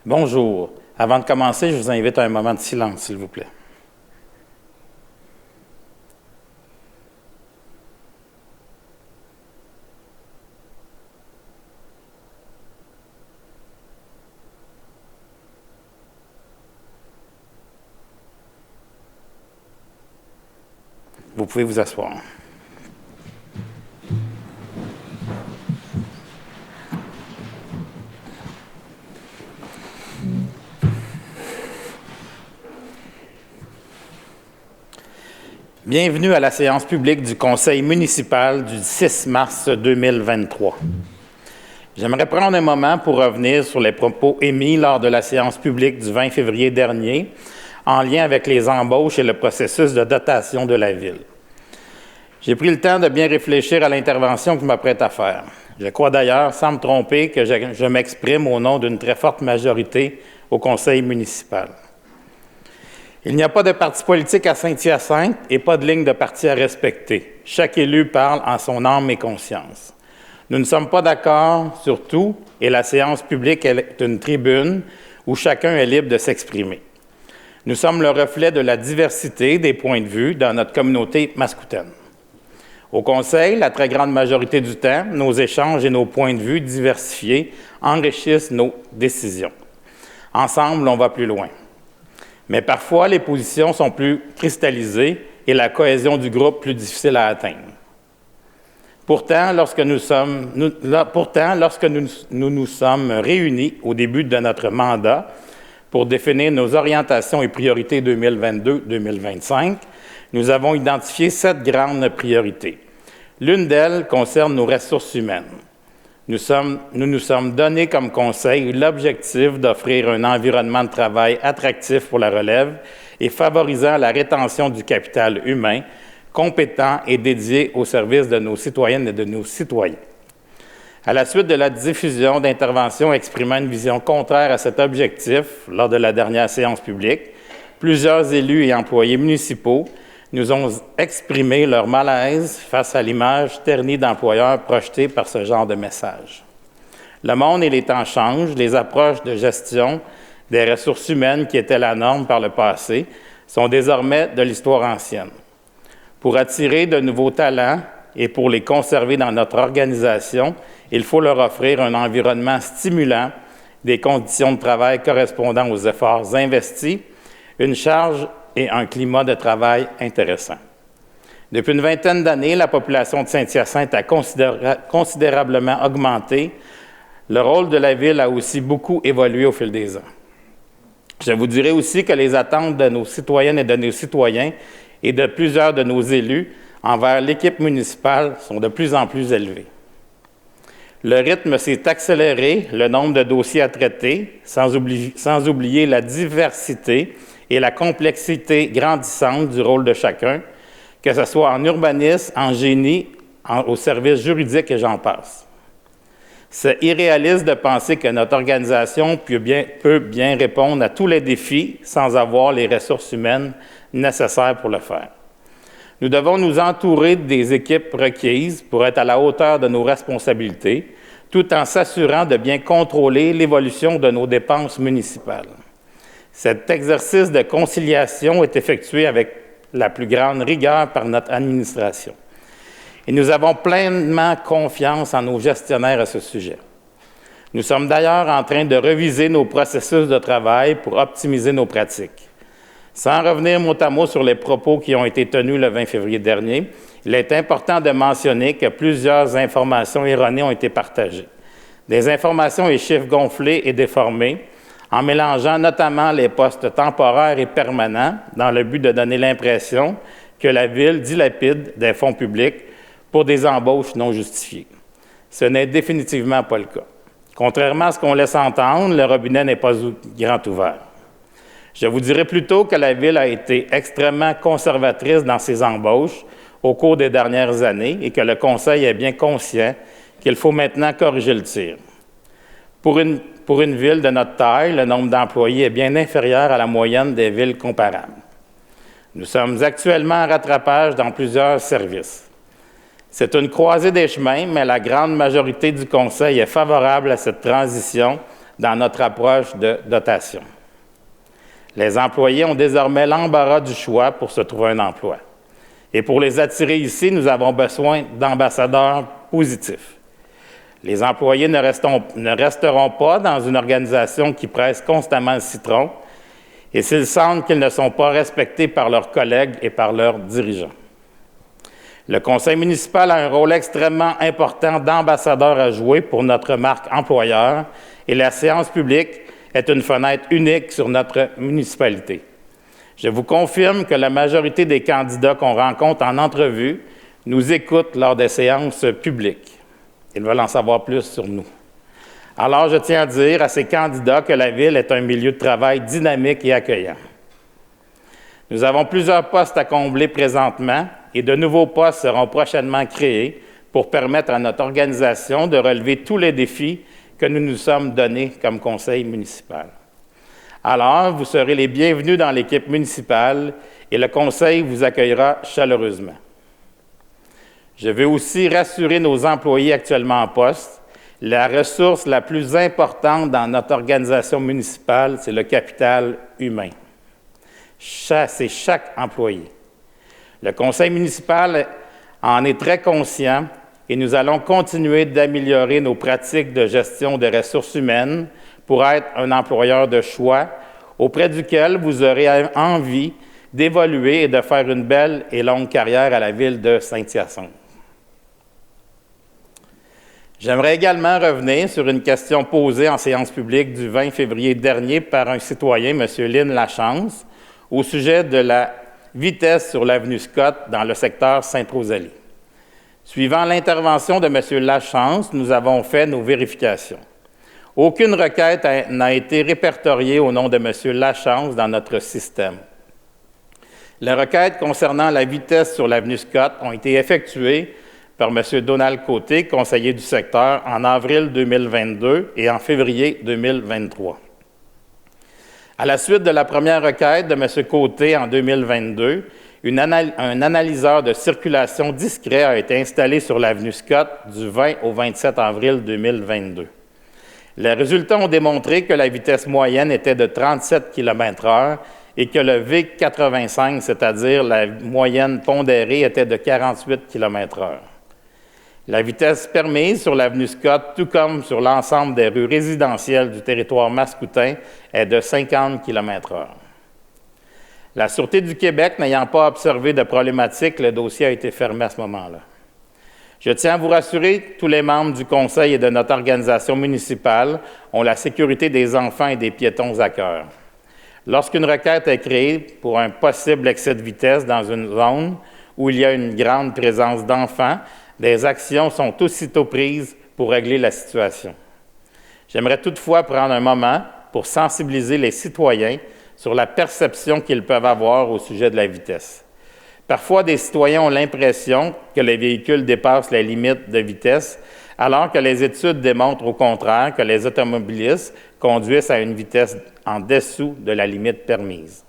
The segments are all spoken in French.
Bonjour. Avant de commencer, je vous invite à un moment de silence, s'il vous plaît. Vous pouvez vous asseoir. Bienvenue à la séance publique du Conseil municipal du 6 mars 2023. J'aimerais prendre un moment pour revenir sur les propos émis lors de la séance publique du 20 février dernier en lien avec les embauches et le processus de dotation de la Ville. J'ai pris le temps de bien réfléchir à l'intervention que je m'apprête à faire. Je crois d'ailleurs, sans me tromper, que je m'exprime au nom d'une très forte majorité au Conseil municipal. Il n'y a pas de parti politique à Saint-Hyacinthe et pas de ligne de parti à respecter. Chaque élu parle en son âme et conscience. Nous ne sommes pas d'accord sur tout et la séance publique est une tribune où chacun est libre de s'exprimer. Nous sommes le reflet de la diversité des points de vue dans notre communauté mascoutaine. Au Conseil, la très grande majorité du temps, nos échanges et nos points de vue diversifiés enrichissent nos décisions. Ensemble, on va plus loin. Mais parfois, les positions sont plus cristallisées et la cohésion du groupe plus difficile à atteindre. Pourtant, lorsque nous nous sommes réunis au début de notre mandat pour définir nos orientations et priorités 2022-2025, nous avons identifié 7 grandes priorités. L'une d'elles concerne nos ressources humaines. Nous nous sommes donné comme conseil l'objectif d'offrir un environnement de travail attractif pour la relève et favorisant la rétention du capital humain, compétent et dédié au service de nos citoyennes et de nos citoyens. À la suite de la diffusion d'interventions exprimant une vision contraire à cet objectif lors de la dernière séance publique, plusieurs élus et employés municipaux nous ont exprimé leur malaise face à l'image ternie d'employeurs projetée par ce genre de message. Le monde et les temps changent, les approches de gestion des ressources humaines qui étaient la norme par le passé sont désormais de l'histoire ancienne. Pour attirer de nouveaux talents et pour les conserver dans notre organisation, il faut leur offrir un environnement stimulant, des conditions de travail correspondant aux efforts investis, une charge et un climat de travail intéressant. Depuis une vingtaine d'années, la population de Saint-Hyacinthe a considérablement augmenté. Le rôle de la Ville a aussi beaucoup évolué au fil des ans. Je vous dirai aussi que les attentes de nos citoyennes et de nos citoyens et de plusieurs de nos élus envers l'équipe municipale sont de plus en plus élevées. Le rythme s'est accéléré, le nombre de dossiers à traiter, sans oublier la diversité et la complexité grandissante du rôle de chacun, que ce soit en urbanisme, en génie, au service juridique et j'en passe. C'est irréaliste de penser que notre organisation peut bien répondre à tous les défis sans avoir les ressources humaines nécessaires pour le faire. Nous devons nous entourer des équipes requises pour être à la hauteur de nos responsabilités, tout en s'assurant de bien contrôler l'évolution de nos dépenses municipales. Cet exercice de conciliation est effectué avec la plus grande rigueur par notre administration. Et nous avons pleinement confiance en nos gestionnaires à ce sujet. Nous sommes d'ailleurs en train de reviser nos processus de travail pour optimiser nos pratiques. Sans revenir mot à mot sur les propos qui ont été tenus le 20 février dernier, il est important de mentionner que plusieurs informations erronées ont été partagées. Des informations et chiffres gonflés et déformés, en mélangeant notamment les postes temporaires et permanents dans le but de donner l'impression que la Ville dilapide des fonds publics pour des embauches non justifiées. Ce n'est définitivement pas le cas. Contrairement à ce qu'on laisse entendre, le robinet n'est pas grand ouvert. Je vous dirais plutôt que la Ville a été extrêmement conservatrice dans ses embauches au cours des dernières années et que le Conseil est bien conscient qu'il faut maintenant corriger le tir. Pour une ville de notre taille, le nombre d'employés est bien inférieur à la moyenne des villes comparables. Nous sommes actuellement en rattrapage dans plusieurs services. C'est une croisée des chemins, mais la grande majorité du Conseil est favorable à cette transition dans notre approche de dotation. Les employés ont désormais l'embarras du choix pour se trouver un emploi. Et pour les attirer ici, nous avons besoin d'ambassadeurs positifs. Les employés ne resteront pas dans une organisation qui presse constamment le citron et s'ils sentent qu'ils ne sont pas respectés par leurs collègues et par leurs dirigeants. Le conseil municipal a un rôle extrêmement important d'ambassadeur à jouer pour notre marque employeur et la séance publique est une fenêtre unique sur notre municipalité. Je vous confirme que la majorité des candidats qu'on rencontre en entrevue nous écoutent lors des séances publiques. Ils veulent en savoir plus sur nous. Alors, je tiens à dire à ces candidats que la Ville est un milieu de travail dynamique et accueillant. Nous avons plusieurs postes à combler présentement et de nouveaux postes seront prochainement créés pour permettre à notre organisation de relever tous les défis que nous nous sommes donnés comme conseil municipal. Alors, vous serez les bienvenus dans l'équipe municipale et le conseil vous accueillera chaleureusement. Je veux aussi rassurer nos employés actuellement en poste. La ressource la plus importante dans notre organisation municipale, c'est le capital humain. C'est chaque employé. Le conseil municipal en est très conscient et nous allons continuer d'améliorer nos pratiques de gestion des ressources humaines pour être un employeur de choix auprès duquel vous aurez envie d'évoluer et de faire une belle et longue carrière à la Ville de Saint-Hyacinthe. J'aimerais également revenir sur une question posée en séance publique du 20 février dernier par un citoyen, M. Lynn Lachance, au sujet de la vitesse sur l'avenue Scott dans le secteur Sainte-Rosalie. Suivant l'intervention de M. Lachance, nous avons fait nos vérifications. Aucune requête n'a été répertoriée au nom de M. Lachance dans notre système. Les requêtes concernant la vitesse sur l'avenue Scott ont été effectuées par M. Donald Côté, conseiller du secteur, en avril 2022 et en février 2023. À la suite de la première requête de M. Côté en 2022, un analyseur de circulation discret a été installé sur l'avenue Scott du 20 au 27 avril 2022. Les résultats ont démontré que la vitesse moyenne était de 37 km/h et que le V85, c'est-à-dire la moyenne pondérée, était de 48 km/h. La vitesse permise sur l'avenue Scott, tout comme sur l'ensemble des rues résidentielles du territoire mascoutin, est de 50 km/h. La Sûreté du Québec n'ayant pas observé de problématique, le dossier a été fermé à ce moment-là. Je tiens à vous rassurer, tous les membres du Conseil et de notre organisation municipale ont la sécurité des enfants et des piétons à cœur. Lorsqu'une requête est créée pour un possible excès de vitesse dans une zone où il y a une grande présence d'enfants, des actions sont aussitôt prises pour régler la situation. J'aimerais toutefois prendre un moment pour sensibiliser les citoyens sur la perception qu'ils peuvent avoir au sujet de la vitesse. Parfois, des citoyens ont l'impression que les véhicules dépassent les limites de vitesse, alors que les études démontrent au contraire que les automobilistes conduisent à une vitesse en dessous de la limite permise.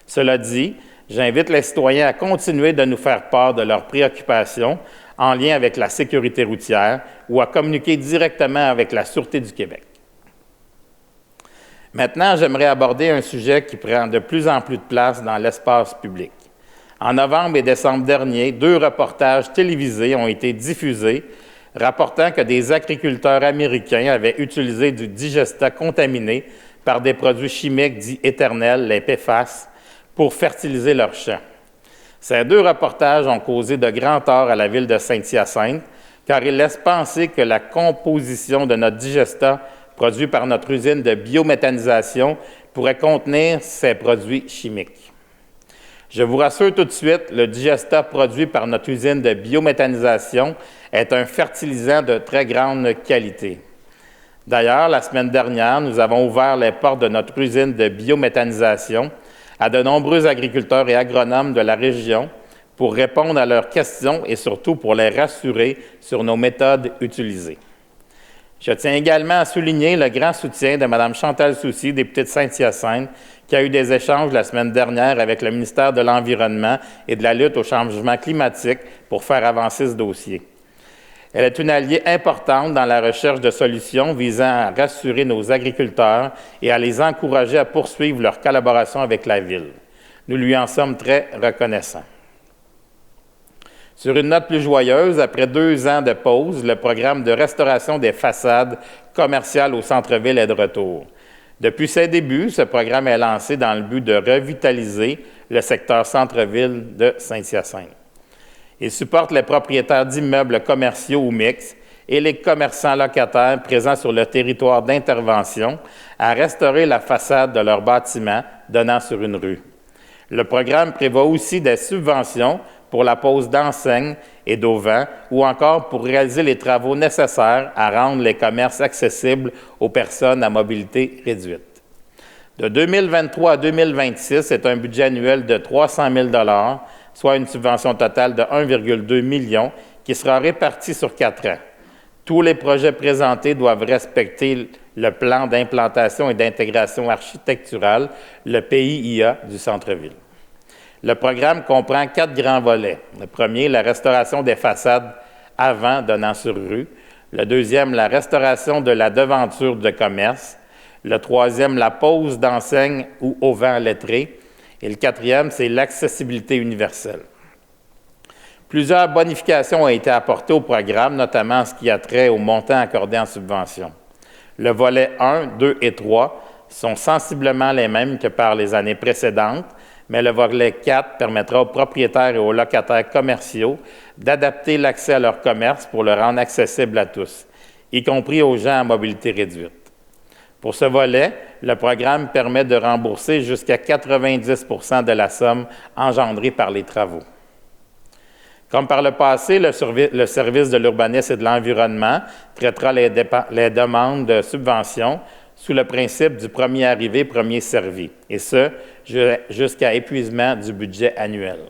Cela dit, j'invite les citoyens à continuer de nous faire part de leurs préoccupations en lien avec la sécurité routière ou à communiquer directement avec la Sûreté du Québec. Maintenant, j'aimerais aborder un sujet qui prend de plus en plus de place dans l'espace public. En novembre et décembre dernier, 2 reportages télévisés ont été diffusés rapportant que des agriculteurs américains avaient utilisé du digesta contaminé par des produits chimiques dits éternels, les PFAS, pour fertiliser leurs champs. Ces 2 reportages ont causé de grands torts à la Ville de Saint-Hyacinthe, car ils laissent penser que la composition de notre digesta produit par notre usine de biométhanisation pourrait contenir ces produits chimiques. Je vous rassure tout de suite, le digesta produit par notre usine de biométhanisation est un fertilisant de très grande qualité. D'ailleurs, la semaine dernière, nous avons ouvert les portes de notre usine de biométhanisation à de nombreux agriculteurs et agronomes de la région pour répondre à leurs questions et surtout pour les rassurer sur nos méthodes utilisées. Je tiens également à souligner le grand soutien de Mme Chantal Soucy, députée de Saint-Hyacinthe, qui a eu des échanges la semaine dernière avec le ministère de l'Environnement et de la lutte au changement climatique pour faire avancer ce dossier. Elle est une alliée importante dans la recherche de solutions visant à rassurer nos agriculteurs et à les encourager à poursuivre leur collaboration avec la Ville. Nous lui en sommes très reconnaissants. Sur une note plus joyeuse, après 2 ans de pause, le programme de restauration des façades commerciales au centre-ville est de retour. Depuis ses débuts, ce programme est lancé dans le but de revitaliser le secteur centre-ville de Saint-Hyacinthe. Il supporte les propriétaires d'immeubles commerciaux ou mixtes et les commerçants locataires présents sur le territoire d'intervention à restaurer la façade de leurs bâtiments donnant sur une rue. Le programme prévoit aussi des subventions pour la pose d'enseignes et d'auvents ou encore pour réaliser les travaux nécessaires à rendre les commerces accessibles aux personnes à mobilité réduite. De 2023 à 2026, c'est un budget annuel de 300 000 $, soit une subvention totale de 1,2 million qui sera répartie sur 4 ans. Tous les projets présentés doivent respecter le plan d'implantation et d'intégration architecturale, le PIIA du centre-ville. Le programme comprend 4 grands volets. Le premier, la restauration des façades avant donnant sur rue. Le deuxième, la restauration de la devanture de commerce. Le troisième, la pose d'enseignes ou auvents lettrés. Et le quatrième, c'est l'accessibilité universelle. Plusieurs bonifications ont été apportées au programme, notamment en ce qui a trait aux montants accordés en subvention. Le volet 1, 2 et 3 sont sensiblement les mêmes que par les années précédentes, mais le volet 4 permettra aux propriétaires et aux locataires commerciaux d'adapter l'accès à leur commerce pour le rendre accessible à tous, y compris aux gens à mobilité réduite. Pour ce volet, le programme permet de rembourser jusqu'à 90 % de la somme engendrée par les travaux. Comme par le passé, le service de l'urbanisme et de l'environnement traitera les demandes de subvention sous le principe du premier arrivé, premier servi, et ce, jusqu'à épuisement du budget annuel.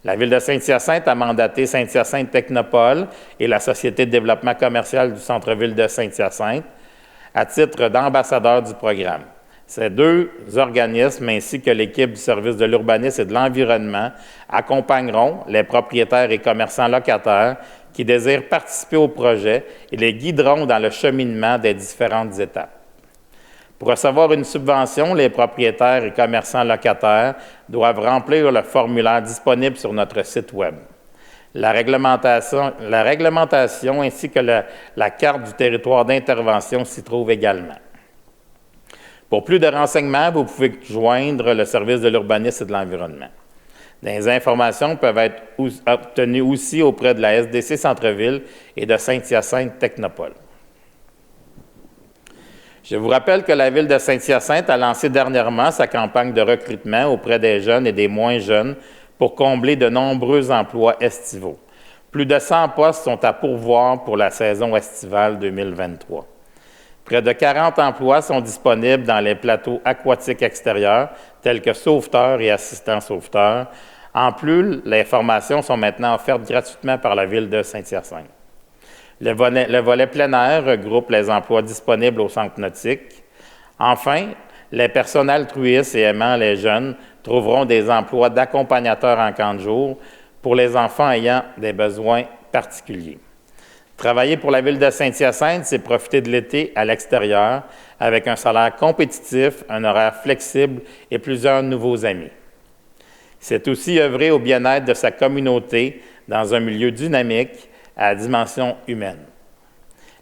La Ville de Saint-Hyacinthe a mandaté Saint-Hyacinthe Technopole et la Société de développement commercial du centre-ville de Saint-Hyacinthe à titre d'ambassadeurs du programme. Ces 2 organismes, ainsi que l'équipe du service de l'urbanisme et de l'environnement, accompagneront les propriétaires et commerçants locataires qui désirent participer au projet et les guideront dans le cheminement des différentes étapes. Pour recevoir une subvention, les propriétaires et commerçants locataires doivent remplir le formulaire disponible sur notre site Web. La réglementation ainsi que la carte du territoire d'intervention s'y trouvent également. Pour plus de renseignements, vous pouvez joindre le service de l'urbanisme et de l'environnement. Des informations peuvent être obtenues aussi auprès de la SDC Centre-Ville et de Saint-Hyacinthe Technopole. Je vous rappelle que la Ville de Saint-Hyacinthe a lancé dernièrement sa campagne de recrutement auprès des jeunes et des moins jeunes pour combler de nombreux emplois estivaux. Plus de 100 postes sont à pourvoir pour la saison estivale 2023. Près de 40 emplois sont disponibles dans les plateaux aquatiques extérieurs, tels que sauveteurs et assistants sauveteurs. En plus, les formations sont maintenant offertes gratuitement par la Ville de Saint-Hyacinthe. Le volet plein air regroupe les emplois disponibles au centre nautique. Enfin, les personnes altruistes et aimant les jeunes trouveront des emplois d'accompagnateurs en camp de jour pour les enfants ayant des besoins particuliers. Travailler pour la Ville de Saint-Hyacinthe, c'est profiter de l'été à l'extérieur avec un salaire compétitif, un horaire flexible et plusieurs nouveaux amis. C'est aussi œuvrer au bien-être de sa communauté dans un milieu dynamique à dimension humaine.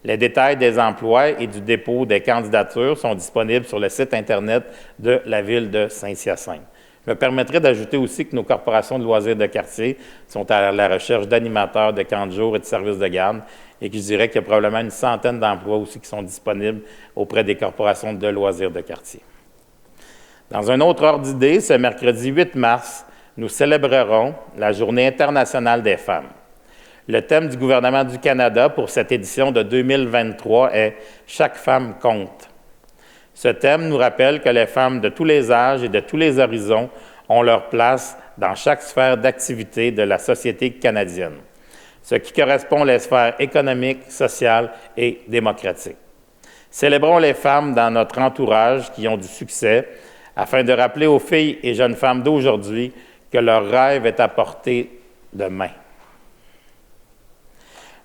Les détails des emplois et du dépôt des candidatures sont disponibles sur le site Internet de la Ville de Saint-Hyacinthe. Je me permettrai d'ajouter aussi que nos corporations de loisirs de quartier sont à la recherche d'animateurs de camps de jour et de services de garde et que je dirais qu'il y a probablement une centaine d'emplois aussi qui sont disponibles auprès des corporations de loisirs de quartier. Dans un autre ordre d'idée, ce mercredi 8 mars, nous célébrerons la Journée internationale des femmes. Le thème du gouvernement du Canada pour cette édition de 2023 est « Chaque femme compte ». Ce thème nous rappelle que les femmes de tous les âges et de tous les horizons ont leur place dans chaque sphère d'activité de la société canadienne, ce qui correspond aux sphères économiques, sociales et démocratiques. Célébrons les femmes dans notre entourage qui ont du succès afin de rappeler aux filles et jeunes femmes d'aujourd'hui que leur rêve est à portée de main.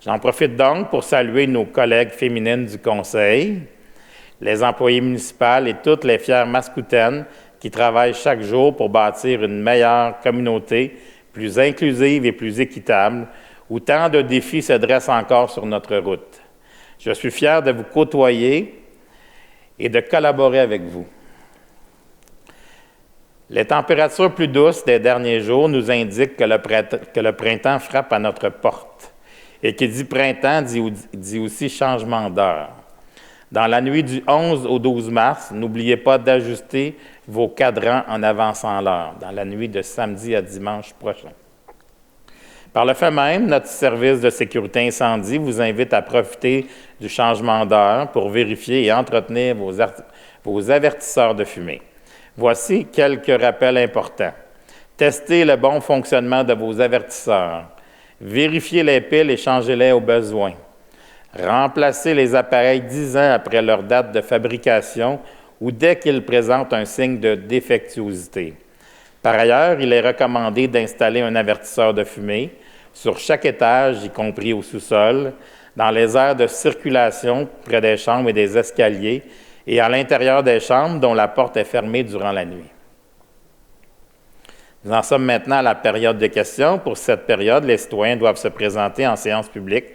J'en profite donc pour saluer nos collègues féminines du Conseil, les employés municipaux et toutes les fières Mascoutaines qui travaillent chaque jour pour bâtir une meilleure communauté, plus inclusive et plus équitable, où tant de défis se dressent encore sur notre route. Je suis fier de vous côtoyer et de collaborer avec vous. Les températures plus douces des derniers jours nous indiquent que le printemps frappe à notre porte. Et qui dit printemps dit aussi changement d'heure. Dans la nuit du 11 au 12 mars, n'oubliez pas d'ajuster vos cadrans en avançant l'heure, dans la nuit de samedi à dimanche prochain. Par le fait même, notre service de sécurité incendie vous invite à profiter du changement d'heure pour vérifier et entretenir vos avertisseurs de fumée. Voici quelques rappels importants. Testez le bon fonctionnement de vos avertisseurs. Vérifiez les piles et changez-les au besoin. Remplacez les appareils 10 ans après leur date de fabrication ou dès qu'ils présentent un signe de défectuosité. Par ailleurs, il est recommandé d'installer un avertisseur de fumée sur chaque étage, y compris au sous-sol, dans les aires de circulation près des chambres et des escaliers et à l'intérieur des chambres dont la porte est fermée durant la nuit. Nous en sommes maintenant à la période de questions. Pour cette période, les citoyens doivent se présenter en séance publique.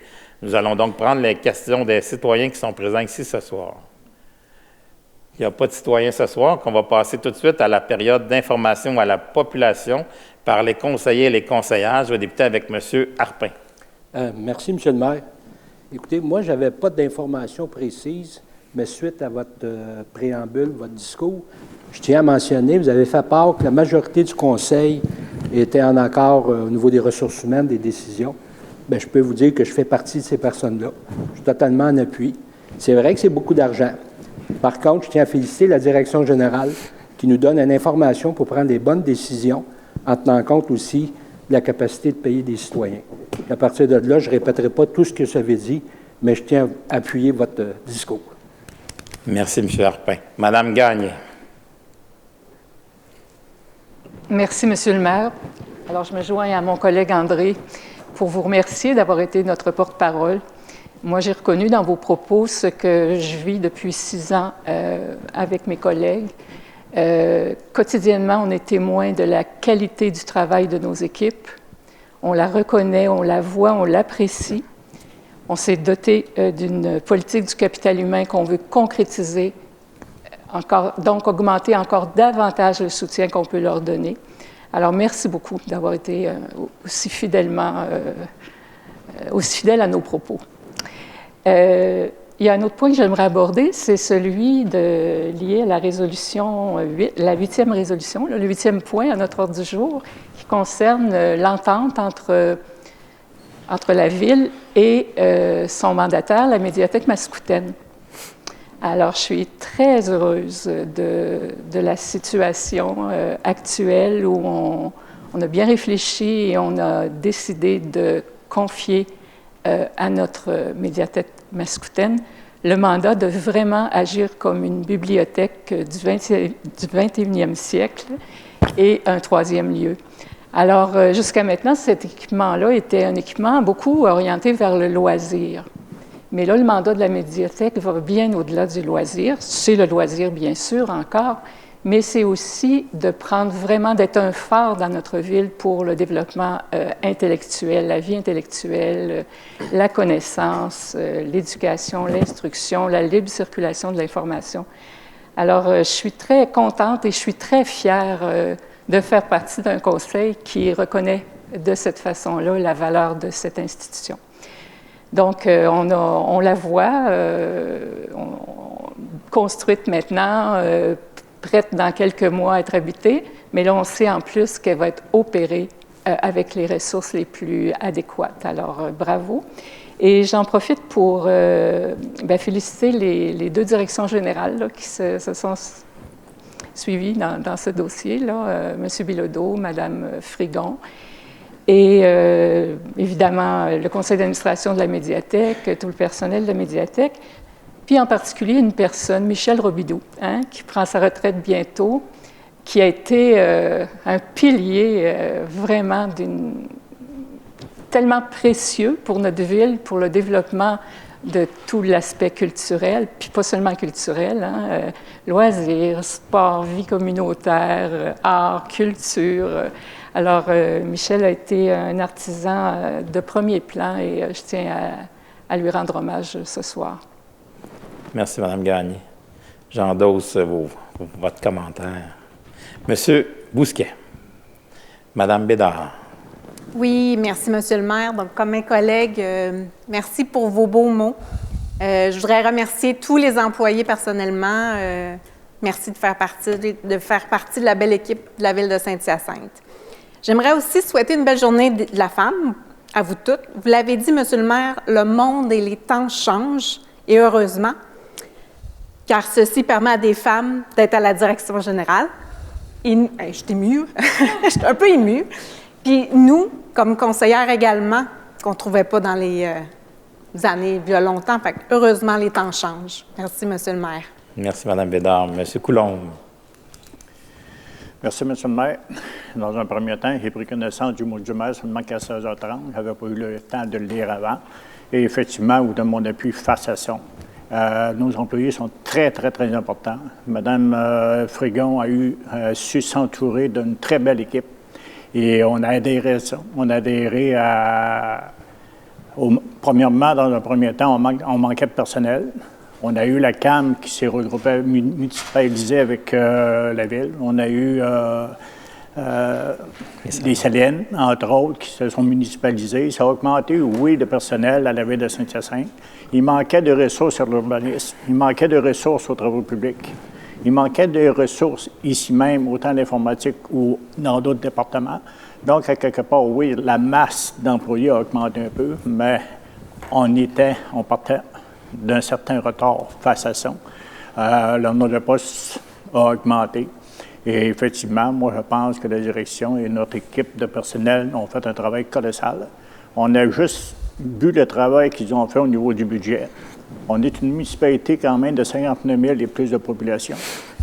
Nous allons donc prendre les questions des citoyens qui sont présents ici ce soir. Il n'y a pas de citoyens ce soir, qu'on va passer tout de suite à la période d'information à la population par les conseillers et les conseillères. Je vais débuter avec M. Harpin. Merci, M. le maire. Écoutez, moi, je n'avais pas d'informations précises, mais suite à votre préambule, votre discours, je tiens à mentionner, vous avez fait part que la majorité du conseil était en accord au niveau des ressources humaines, des décisions. Bien, je peux vous dire que je fais partie de ces personnes-là. Je suis totalement en appui. C'est vrai que c'est beaucoup d'argent. Par contre, je tiens à féliciter la direction générale qui nous donne une information pour prendre les bonnes décisions en tenant compte aussi de la capacité de payer des citoyens. À partir de là, je ne répéterai pas tout ce que ça veut dire, mais je tiens à appuyer votre discours. Merci, M. Harpin. Mme Gagné. Merci, Monsieur le maire. Alors, je me joins à mon collègue André pour vous remercier d'avoir été notre porte-parole. Moi, j'ai reconnu dans vos propos ce que je vis depuis 6 ans avec mes collègues. Quotidiennement, on est témoin de la qualité du travail de nos équipes. On la reconnaît, on la voit, on l'apprécie. On s'est doté d'une politique du capital humain qu'on veut concrétiser, donc augmenter encore davantage le soutien qu'on peut leur donner. Alors, merci beaucoup d'avoir été aussi fidèle à nos propos. Il y a un autre point que j'aimerais aborder, c'est celui lié à la résolution 8, la 8e résolution, le 8e point à notre ordre du jour, qui concerne l'entente entre la Ville et son mandataire, la médiathèque Mascoutaine. Alors, je suis très heureuse de la situation actuelle où on a bien réfléchi et on a décidé de confier à notre médiathèque Mascoutaine le mandat de vraiment agir comme une bibliothèque du 21e siècle et un 3e lieu. Alors, jusqu'à maintenant, cet équipement-là était un équipement beaucoup orienté vers le loisir. Mais là, le mandat de la médiathèque va bien au-delà du loisir. C'est le loisir, bien sûr, encore, mais c'est aussi de prendre vraiment, d'être un phare dans notre ville pour le développement intellectuel, la vie intellectuelle, la connaissance, l'éducation, l'instruction, la libre circulation de l'information. Alors, je suis très contente et je suis très fière de faire partie d'un conseil qui reconnaît de cette façon-là la valeur de cette institution. Donc, on la voit construite maintenant, prête dans quelques mois à être habitée, mais là, on sait en plus qu'elle va être opérée avec les ressources les plus adéquates. Alors, bravo. Et j'en profite pour féliciter les 2 directions générales là, qui se sont suivies dans ce dossier-là, M. Bilodeau, Mme Frigon. Et évidemment, le conseil d'administration de la médiathèque, tout le personnel de la médiathèque, puis en particulier une personne, Michel Robidoux, qui prend sa retraite bientôt, qui a été un pilier vraiment tellement précieux pour notre ville, pour le développement de tout l'aspect culturel, puis pas seulement culturel, hein, loisirs, sport, vie communautaire, art, culture. Alors, Michel a été un artisan de premier plan et je tiens à lui rendre hommage ce soir. Merci, Mme Gagné. J'endosse votre commentaire. Monsieur Bousquet, Mme Bédard. Oui, merci, Monsieur le maire. Donc, comme mes collègues, merci pour vos beaux mots. Je voudrais remercier tous les employés personnellement. Merci de faire partie de la belle équipe de la Ville de Saint-Hyacinthe. J'aimerais aussi souhaiter une belle journée de la femme à vous toutes. Vous l'avez dit, Monsieur le maire, le monde et les temps changent, et heureusement, car ceci permet à des femmes d'être à la direction générale. Je suis émue, je suis un peu émue. Puis nous, comme conseillères également, qu'on ne trouvait pas dans les années il y a longtemps. Fait que heureusement, les temps changent. Merci, Monsieur le maire. Merci, Mme Bédard. Monsieur Coulombe. Merci, M. le maire. Dans un premier temps, j'ai pris connaissance du mot du maire seulement qu'à 16h30. Je n'avais pas eu le temps de le lire avant. Et effectivement, vous donne mon appui face à ça. Nos employés sont très, très, très importants. Mme Frigon a su s'entourer d'une très belle équipe. Et on a adhéré à ça. On a adhéré premièrement, dans un premier temps, on manquait de personnel. On a eu la CAM qui s'est regroupée, municipalisée avec la Ville. On a eu les Salines, entre autres, qui se sont municipalisées. Ça a augmenté, oui, de personnel à la Ville de Saint-Hyacinthe. Il manquait de ressources sur l'urbanisme. Il manquait de ressources aux travaux publics. Il manquait de ressources ici même, autant d'informatique ou dans d'autres départements. Donc, à quelque part, oui, la masse d'employés a augmenté un peu, mais on partait d'un certain retard face à ça. Le nombre de postes a augmenté. Et effectivement, moi, je pense que la direction et notre équipe de personnel ont fait un travail colossal. On a juste vu le travail qu'ils ont fait au niveau du budget. On est une municipalité quand même de 59 000 et plus de population.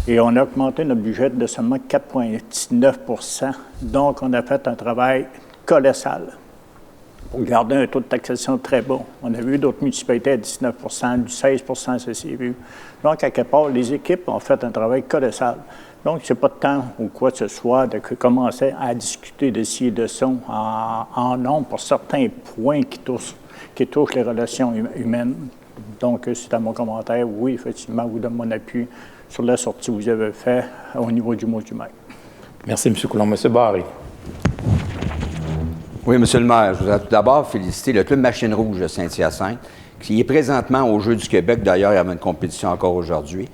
Et on a augmenté notre budget de seulement 4,19 %. Donc, on a fait un travail colossal pour garder un taux de taxation très bas. On a vu d'autres municipalités à 19 %, du 16 % ça s'est vu. Donc, à quelque part, les équipes ont fait un travail colossal. Donc, ce n'est pas de temps ou quoi que ce soit de commencer à discuter de ci et de ça en nombre pour certains points qui touchent les relations humaines. Donc, c'est à mon commentaire. Oui, effectivement, je vous donne mon appui sur la sortie que vous avez faite au niveau du mot du maire. Merci, M. Coulombe. M. Barré. Oui, M. le maire, je voudrais tout d'abord féliciter le Club Machine Rouge de Saint-Hyacinthe, qui est présentement aux Jeux du Québec. D'ailleurs, il y avait une compétition encore aujourd'hui,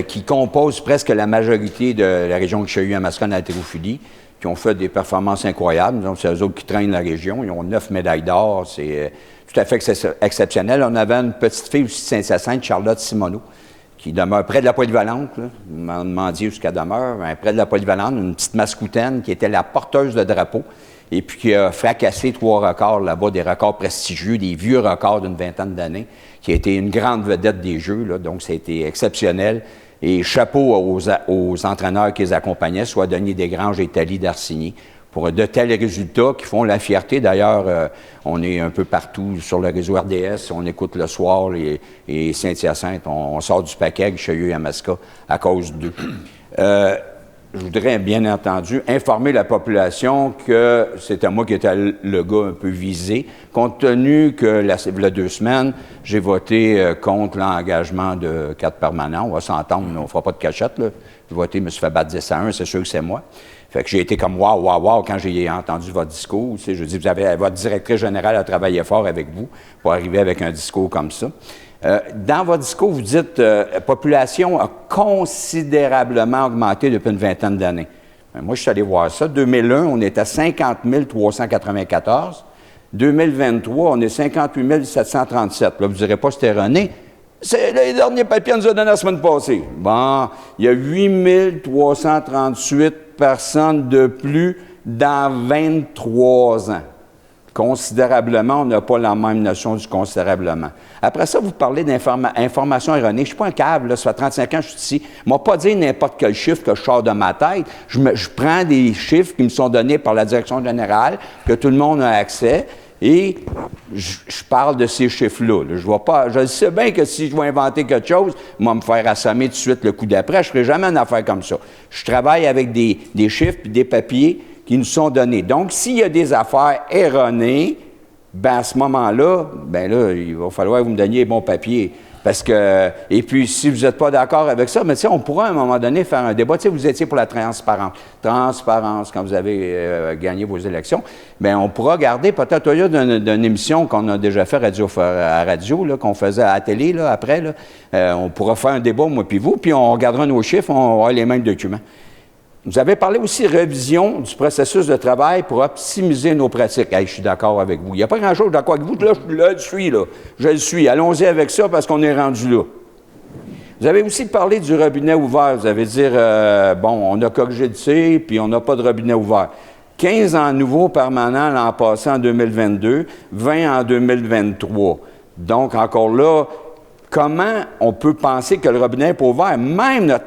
qui compose presque la majorité de la région de Richelieu-Amascone-Haltérophilie, qui ont fait des performances incroyables. Donc, c'est eux autres qui traînent la région. Ils ont 9 médailles d'or. C'est tout à fait exceptionnel. On avait une petite fille aussi de Saint-Hyacinthe, Charlotte Simoneau, qui demeure près de la polyvalente. Vous m'en demandiez où elle demeure. Bien, près de la polyvalente, une petite mascoutaine qui était la porteuse de drapeau et puis qui a fracassé 3 records là-bas, des records prestigieux, des vieux records d'une vingtaine d'années, qui a été une grande vedette des Jeux. Là, donc, ça a été exceptionnel. Et chapeau aux entraîneurs qui les accompagnaient, soit Denis Desgranges et Thalie Darcigny, pour de tels résultats qui font la fierté. D'ailleurs, on est un peu partout sur le réseau RDS, on écoute le soir et Saint-Hyacinthe, on sort du paquet avec Richelieu et Yamaska à cause d'eux. Je voudrais bien entendu informer la population que c'était moi qui étais le gars un peu visé, compte tenu que il y a 2 semaines, j'ai voté contre l'engagement de 4 permanents. On va s'entendre, on ne fera pas de cachette. Là. J'ai voté, je me suis fait battre 10 à 1, c'est sûr que c'est moi. Fait que j'ai été comme wow quand j'ai entendu votre discours. Tu sais, je dis, votre directrice générale a travaillé fort avec vous pour arriver avec un discours comme ça. Dans votre discours, vous dites la population a considérablement augmenté depuis une vingtaine d'années. Moi, je suis allé voir ça. 2001, on était à 50 394. 2023, on est 58 737. Là, vous ne direz pas que c'était erroné. C'est les derniers papiers nous ont donné la semaine passée. Bon, il y a 8 338 personnes de plus dans 23 ans. Considérablement, on n'a pas la même notion du considérablement. Après ça, vous parlez d'information erronée. Je ne suis pas un câble, là, ça fait 35 ans que je suis ici. Je ne vais pas dire n'importe quel chiffre que je sors de ma tête. Je prends des chiffres qui me sont donnés par la direction générale, que tout le monde a accès, Et je parle de ces chiffres-là. Là. Je sais bien que si je vais inventer quelque chose, moi me faire assommer tout de suite le coup d'après, je ne ferai jamais une affaire comme ça. Je travaille avec des chiffres et des papiers qui nous sont donnés. Donc, s'il y a des affaires erronées, ben à ce moment-là, ben là, il va falloir que vous me donniez les bons papiers. Parce que, et puis, si vous n'êtes pas d'accord avec ça, mais tu sais, on pourra à un moment donné faire un débat. Tu sais, vous étiez pour la transparence. Transparence, quand vous avez gagné vos élections. Bien, on pourra garder, peut-être au lieu d'une émission qu'on a déjà fait à radio, là, qu'on faisait à la télé, là, après, là, on pourra faire un débat, moi puis vous, puis on regardera nos chiffres, on aura les mêmes documents. Vous avez parlé aussi révision du processus de travail pour optimiser nos pratiques. Hey, je suis d'accord avec vous. Il n'y a pas grand-chose d'accord avec vous. Là, je le suis. Allons-y avec ça parce qu'on est rendu là. Vous avez aussi parlé du robinet ouvert. Vous avez dit, bon, on a corrigé le tir, puis on n'a pas de robinet ouvert. 15 en nouveau permanent l'an passé en 2022, 20 en 2023. Donc, encore là, comment on peut penser que le robinet n'est pas ouvert? Même notre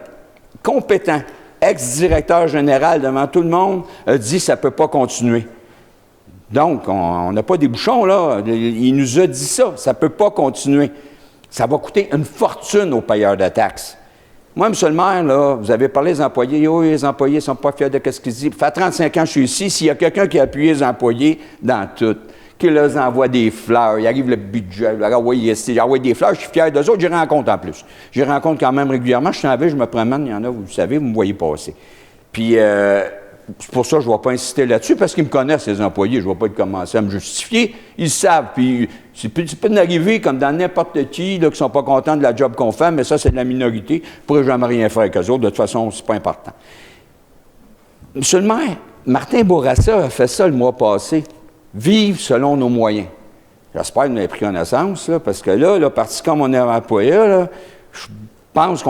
compétent ex-directeur général devant tout le monde a dit que ça ne peut pas continuer. Donc, on n'a pas des bouchons, là. Il nous a dit ça. Ça ne peut pas continuer. Ça va coûter une fortune aux payeurs de taxes. Moi, M. le maire, là, vous avez parlé des employés. Oui, les employés ne sont pas fiers de ce qu'ils disent. Ça fait 35 ans que je suis ici. S'il y a quelqu'un qui a appuyé les employés dans tout, qui leur envoie des fleurs, il arrive le budget, il envoie des fleurs, je suis fier d'eux autres, j'y rencontre en plus. J'y rencontre quand même régulièrement. Je suis en ville, je me promène, il y en a, vous savez, vous me voyez passer. Puis, c'est pour ça que je ne vais pas insister là-dessus, parce qu'ils me connaissent, les employés. Je ne vais pas commencer à me justifier. Ils savent. Puis, c'est peut d'arriver comme dans n'importe qui, là, qui ne sont pas contents de la job qu'on fait, mais ça, c'est de la minorité. Je ne pourrais jamais rien faire avec eux autres. De toute façon, ce n'est pas important. Monsieur le maire, Martin Bourassa a fait ça le mois passé. Vivre selon nos moyens. J'espère que vous avez pris connaissance, là, parce que là, parti comme on est employé, là, je pense que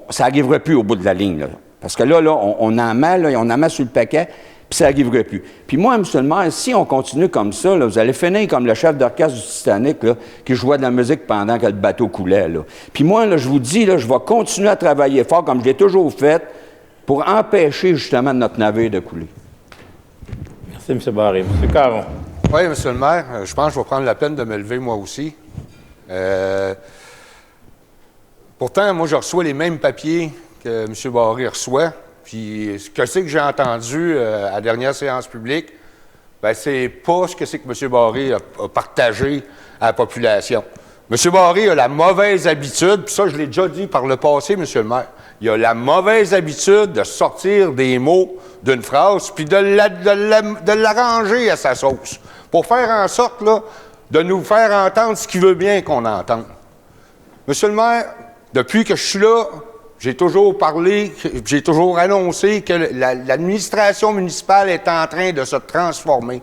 ça n'arriverait plus au bout de la ligne. Là. Parce que là, on en met sur le paquet, puis ça n'arriverait plus. Puis moi, M. le maire, si on continue comme ça, là, vous allez finir comme le chef d'orchestre du Titanic, là, qui jouait de la musique pendant que le bateau coulait. Là. Puis moi, là, je vous dis, là, je vais continuer à travailler fort, comme je l'ai toujours fait, pour empêcher justement notre navire de couler. Merci, M. Barré. M. Caron. Oui, M. le maire, je pense que je vais prendre la peine de me lever moi aussi. Pourtant, moi, je reçois les mêmes papiers que M. Barré reçoit. Puis, ce que c'est que j'ai entendu à la dernière séance publique, bien, c'est pas ce que c'est que M. Barré a partagé à la population. M. Barré a la mauvaise habitude, puis ça, je l'ai déjà dit par le passé, M. le maire, il a la mauvaise habitude de sortir des mots d'une phrase, puis de l'arranger à sa sauce, pour faire en sorte, là, de nous faire entendre ce qu'il veut bien qu'on entende. Monsieur le maire, depuis que je suis là, j'ai toujours parlé, j'ai toujours annoncé que l'administration municipale est en train de se transformer.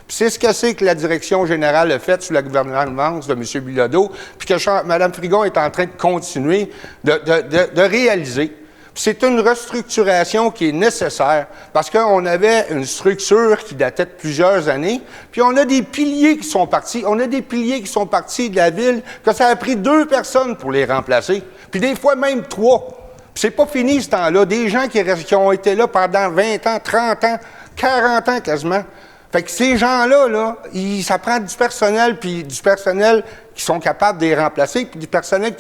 Puis c'est ce que c'est que la direction générale a fait sous la gouvernance de M. Bilodeau, puis que Mme Frigon est en train de continuer de réaliser. C'est une restructuration qui est nécessaire parce qu'on avait une structure qui datait de plusieurs années, puis on a des piliers qui sont partis. On a des piliers qui sont partis de la ville, que ça a pris 2 personnes pour les remplacer, puis des fois même 3. Puis c'est pas fini ce temps-là. Des gens qui ont été là pendant 20 ans, 30 ans, 40 ans quasiment. Fait que ces gens-là, là, ça prend du personnel, puis du personnel qui sont capables de les remplacer, puis du personnel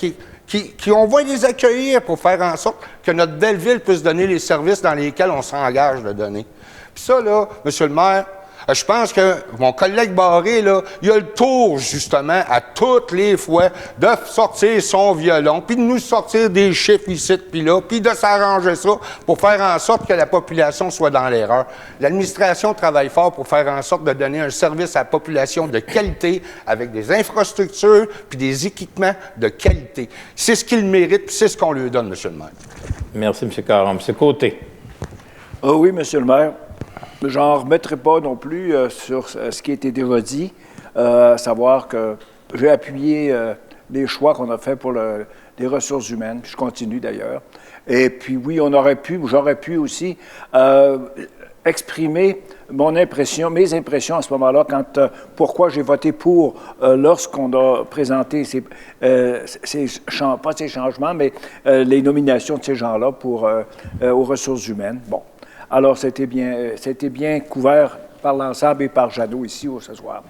on va les accueillir pour faire en sorte que notre belle ville puisse donner les services dans lesquels on s'engage de donner. Puis ça, là, Monsieur le maire, je pense que mon collègue Barré, là, il a le tour, justement, à toutes les fois, de sortir son violon, puis de nous sortir des chiffres ici, puis là, puis de s'arranger ça pour faire en sorte que la population soit dans l'erreur. L'administration travaille fort pour faire en sorte de donner un service à la population de qualité, avec des infrastructures, puis des équipements de qualité. C'est ce qu'il mérite, puis c'est ce qu'on lui donne, Monsieur le maire. Merci, M. Caron. M. Côté. Ah oui, Monsieur le maire. Je n'en remettrai pas non plus sur ce qui a été déjà dit, savoir que j'ai appuyé les choix qu'on a faits pour les ressources humaines, puis je continue d'ailleurs. Et puis oui, j'aurais pu aussi exprimer mes impressions à ce moment-là, pourquoi j'ai voté pour lorsqu'on a présenté pas ces changements, mais les nominations de ces gens-là aux ressources humaines. Bon. Alors, c'était bien couvert par l'ensemble et par Jeannot ici ce soir.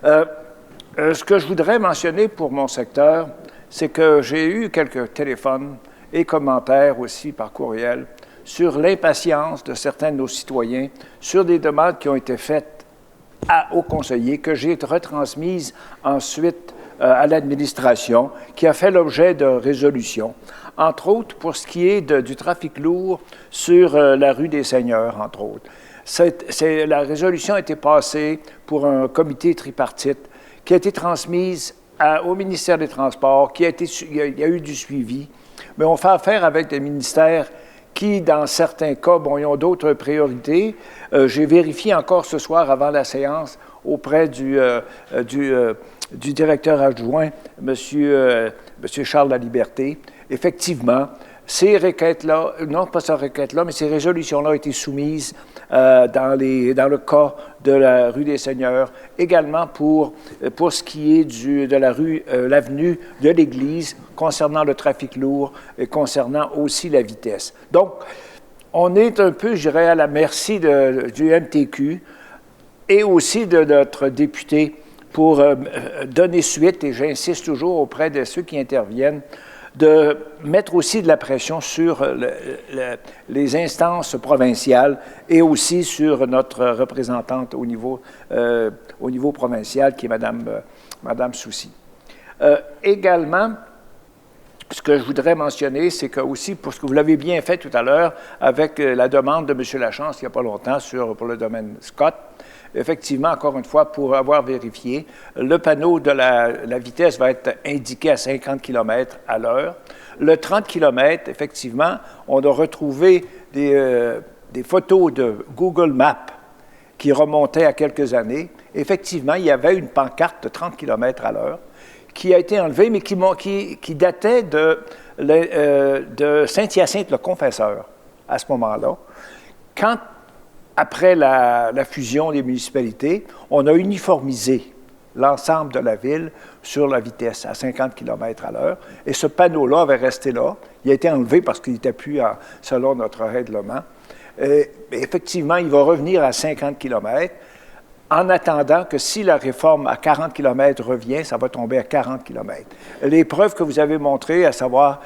Ce que je voudrais mentionner pour mon secteur, c'est que j'ai eu quelques téléphones et commentaires aussi par courriel sur l'impatience de certains de nos citoyens sur des demandes qui ont été faites aux conseillers, que j'ai retransmises ensuite à l'administration, qui a fait l'objet de résolutions. Entre autres, pour ce qui est du trafic lourd sur la rue des Seigneurs, entre autres. La résolution a été passée pour un comité tripartite qui a été transmise au ministère des Transports, il y a eu du suivi, mais on fait affaire avec des ministères qui, dans certains cas, ils ont d'autres priorités. J'ai vérifié encore ce soir, avant la séance, auprès du directeur adjoint, M. Charles Laliberté. Effectivement, ces requêtes-là, non pas ces requêtes-là, mais ces résolutions-là ont été soumises dans le cas de la rue des Seigneurs, également pour ce qui est de l'avenue de l'Église, concernant le trafic lourd et concernant aussi la vitesse. Donc, on est un peu, je dirais, à la merci du MTQ et aussi de notre député pour donner suite, et j'insiste toujours auprès de ceux qui interviennent, de mettre aussi de la pression sur les instances provinciales et aussi sur notre représentante au niveau provincial, qui est Mme Soucy. Également, ce que je voudrais mentionner, c'est que aussi, pour ce que vous l'avez bien fait tout à l'heure, avec la demande de M. Lachance, il n'y a pas longtemps, pour le domaine Scott, effectivement, encore une fois, pour avoir vérifié, le panneau de la vitesse va être indiqué à 50 km à l'heure. Le 30 km, effectivement, on a retrouvé des photos de Google Maps qui remontaient à quelques années. Effectivement, il y avait une pancarte de 30 km à l'heure qui a été enlevée, mais qui datait de Saint-Hyacinthe-le-Confesseur à ce moment-là. Quand après la fusion des municipalités, on a uniformisé l'ensemble de la ville sur la vitesse à 50 km à l'heure. Et ce panneau-là avait resté là. Il a été enlevé parce qu'il n'était plus selon notre règlement. Effectivement, il va revenir à 50 km en attendant que si la réforme à 40 km revient, ça va tomber à 40 km. Les preuves que vous avez montrées, à savoir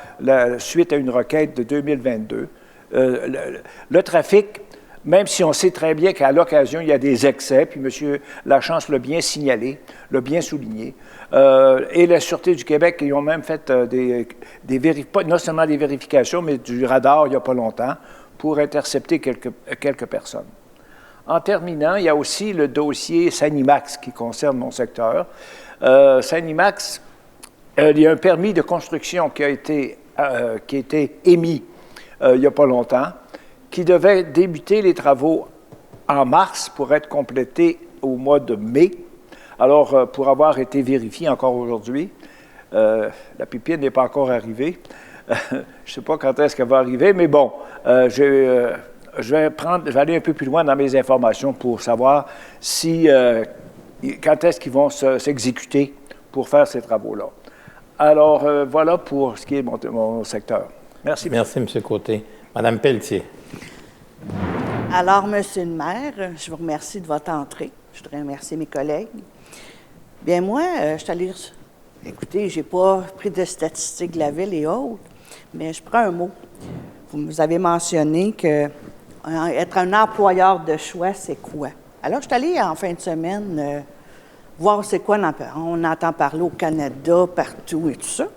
suite à une requête de 2022, le trafic, même si on sait très bien qu'à l'occasion, il y a des excès, puis M. Lachance l'a bien signalé, l'a bien souligné, et la Sûreté du Québec, ils ont même fait non seulement des vérifications, mais du radar il n'y a pas longtemps, pour intercepter quelques personnes. En terminant, il y a aussi le dossier Sanimax qui concerne mon secteur. Sanimax, il y a un permis de construction qui a été émis il n'y a pas longtemps, qui devait débuter les travaux en mars pour être complété au mois de mai. Alors, pour avoir été vérifié encore aujourd'hui, la pépine n'est pas encore arrivée. Je ne sais pas quand est-ce qu'elle va arriver, mais bon, je vais aller un peu plus loin dans mes informations pour savoir quand est-ce qu'ils vont s'exécuter pour faire ces travaux-là. Alors, voilà pour ce qui est mon secteur. Merci. Merci, M. Côté. Mme Pelletier. Alors, Monsieur le maire, je vous remercie de votre entrée. Je voudrais remercier mes collègues. Bien, moi, je suis allée... Écoutez, je n'ai pas pris de statistiques de la ville et autres, mais je prends un mot. Vous avez mentionné que être un employeur de choix, c'est quoi? Alors, je suis allée en fin de semaine voir c'est quoi on entend parler au Canada, partout et tout ça.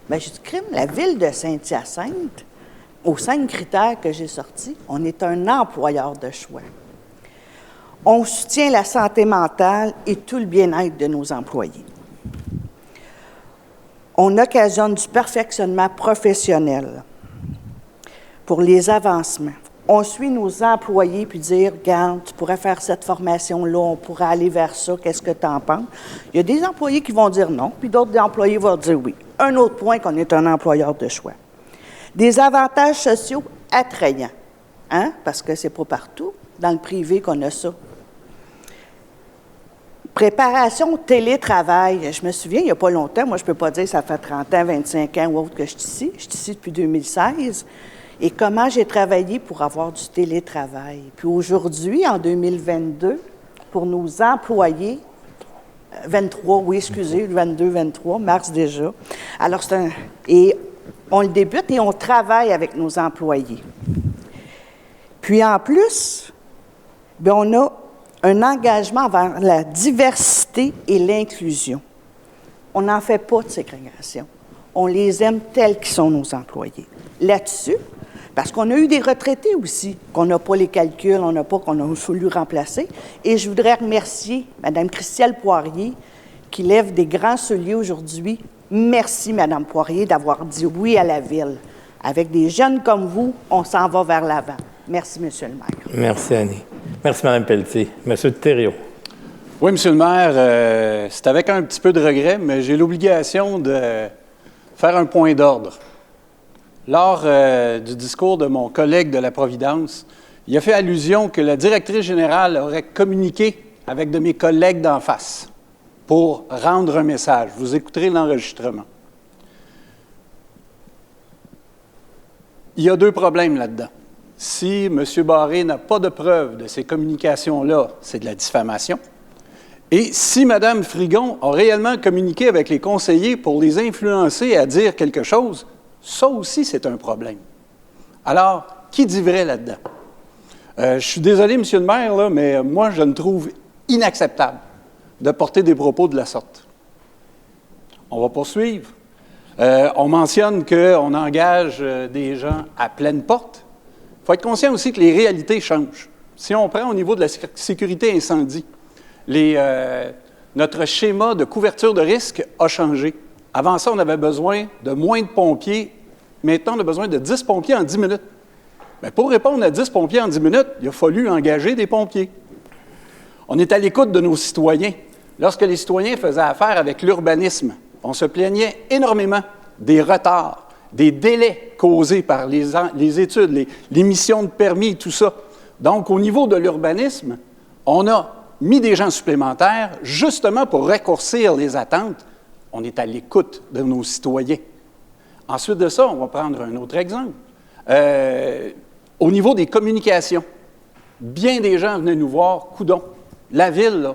Bien, j'ai dit, crime, la ville de Saint-Hyacinthe, aux 5 critères que j'ai sortis, on est un employeur de choix. On soutient la santé mentale et tout le bien-être de nos employés. On occasionne du perfectionnement professionnel pour les avancements. On suit nos employés puis dire, regarde, tu pourrais faire cette formation-là, on pourrait aller vers ça, qu'est-ce que tu en penses? Il y a des employés qui vont dire non, puis d'autres employés vont dire oui. Un autre point qu'on est un employeur de choix. Des avantages sociaux attrayants, hein? Parce que c'est pas partout, dans le privé qu'on a ça. Préparation au télétravail. Je me souviens, il n'y a pas longtemps, moi je ne peux pas dire que ça fait 30 ans, 25 ans ou autre que je suis ici. Je suis ici depuis 2016. Et comment j'ai travaillé pour avoir du télétravail. Puis aujourd'hui, en 2022, pour nos employés, 23, oui, excusez, le 22, 23, mars déjà. Alors, et on le débute et on travaille avec nos employés. Puis en plus, bien, on a un engagement envers la diversité et l'inclusion. On n'en fait pas de ségrégation. On les aime tels qu'ils sont, nos employés. Là-dessus, parce qu'on a eu des retraités aussi, qu'on n'a pas les calculs, qu'on a voulu remplacer. Et je voudrais remercier Mme Christelle Poirier, qui lève des grands souliers aujourd'hui. Merci, Mme Poirier, d'avoir dit oui à la Ville. Avec des jeunes comme vous, on s'en va vers l'avant. Merci, M. le maire. Merci, Annie. Merci, Mme Pelletier. M. Thériault. Oui, M. le maire, c'est avec un petit peu de regret, mais j'ai l'obligation de faire un point d'ordre. Lors du discours de mon collègue de la Providence, il a fait allusion que la directrice générale aurait communiqué avec de mes collègues d'en face pour rendre un message. Vous écouterez l'enregistrement. Il y a 2 problèmes là-dedans. Si M. Barré n'a pas de preuve de ces communications-là, c'est de la diffamation. Et si Mme Frigon a réellement communiqué avec les conseillers pour les influencer à dire quelque chose, ça aussi, c'est un problème. Alors, qui dit vrai là-dedans? Je suis désolé, M. le maire, là, mais moi, je ne trouve inacceptable de porter des propos de la sorte. On va poursuivre. On mentionne qu'on engage des gens à pleine porte. Il faut être conscient aussi que les réalités changent. Si on prend au niveau de la sécurité incendie, notre schéma de couverture de risque a changé. Avant ça, on avait besoin de moins de pompiers. Maintenant, on a besoin de 10 pompiers en 10 minutes. Bien, pour répondre à 10 pompiers en 10 minutes, il a fallu engager des pompiers. On est à l'écoute de nos citoyens. Lorsque les citoyens faisaient affaire avec l'urbanisme, on se plaignait énormément des retards, des délais causés par les études, les missions de permis, tout ça. Donc, au niveau de l'urbanisme, on a mis des gens supplémentaires justement pour raccourcir les attentes. On est à l'écoute de nos citoyens. Ensuite de ça, on va prendre un autre exemple. Au niveau des communications, bien des gens venaient nous voir, coudon, la Ville, là,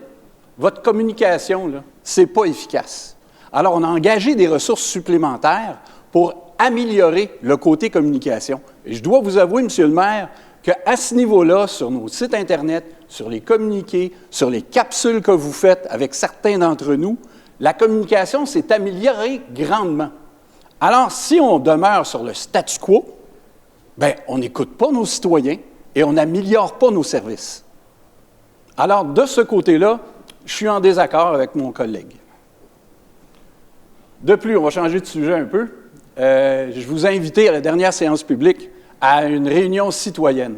votre communication, là, c'est pas efficace. Alors, on a engagé des ressources supplémentaires pour améliorer le côté communication. Et je dois vous avouer, M. le maire, qu'à ce niveau-là, sur nos sites Internet, sur les communiqués, sur les capsules que vous faites avec certains d'entre nous, la communication s'est améliorée grandement. Alors, si on demeure sur le statu quo, bien, on n'écoute pas nos citoyens et on n'améliore pas nos services. Alors, de ce côté-là, je suis en désaccord avec mon collègue. De plus, on va changer de sujet un peu. Je vous ai invité à la dernière séance publique à une réunion citoyenne.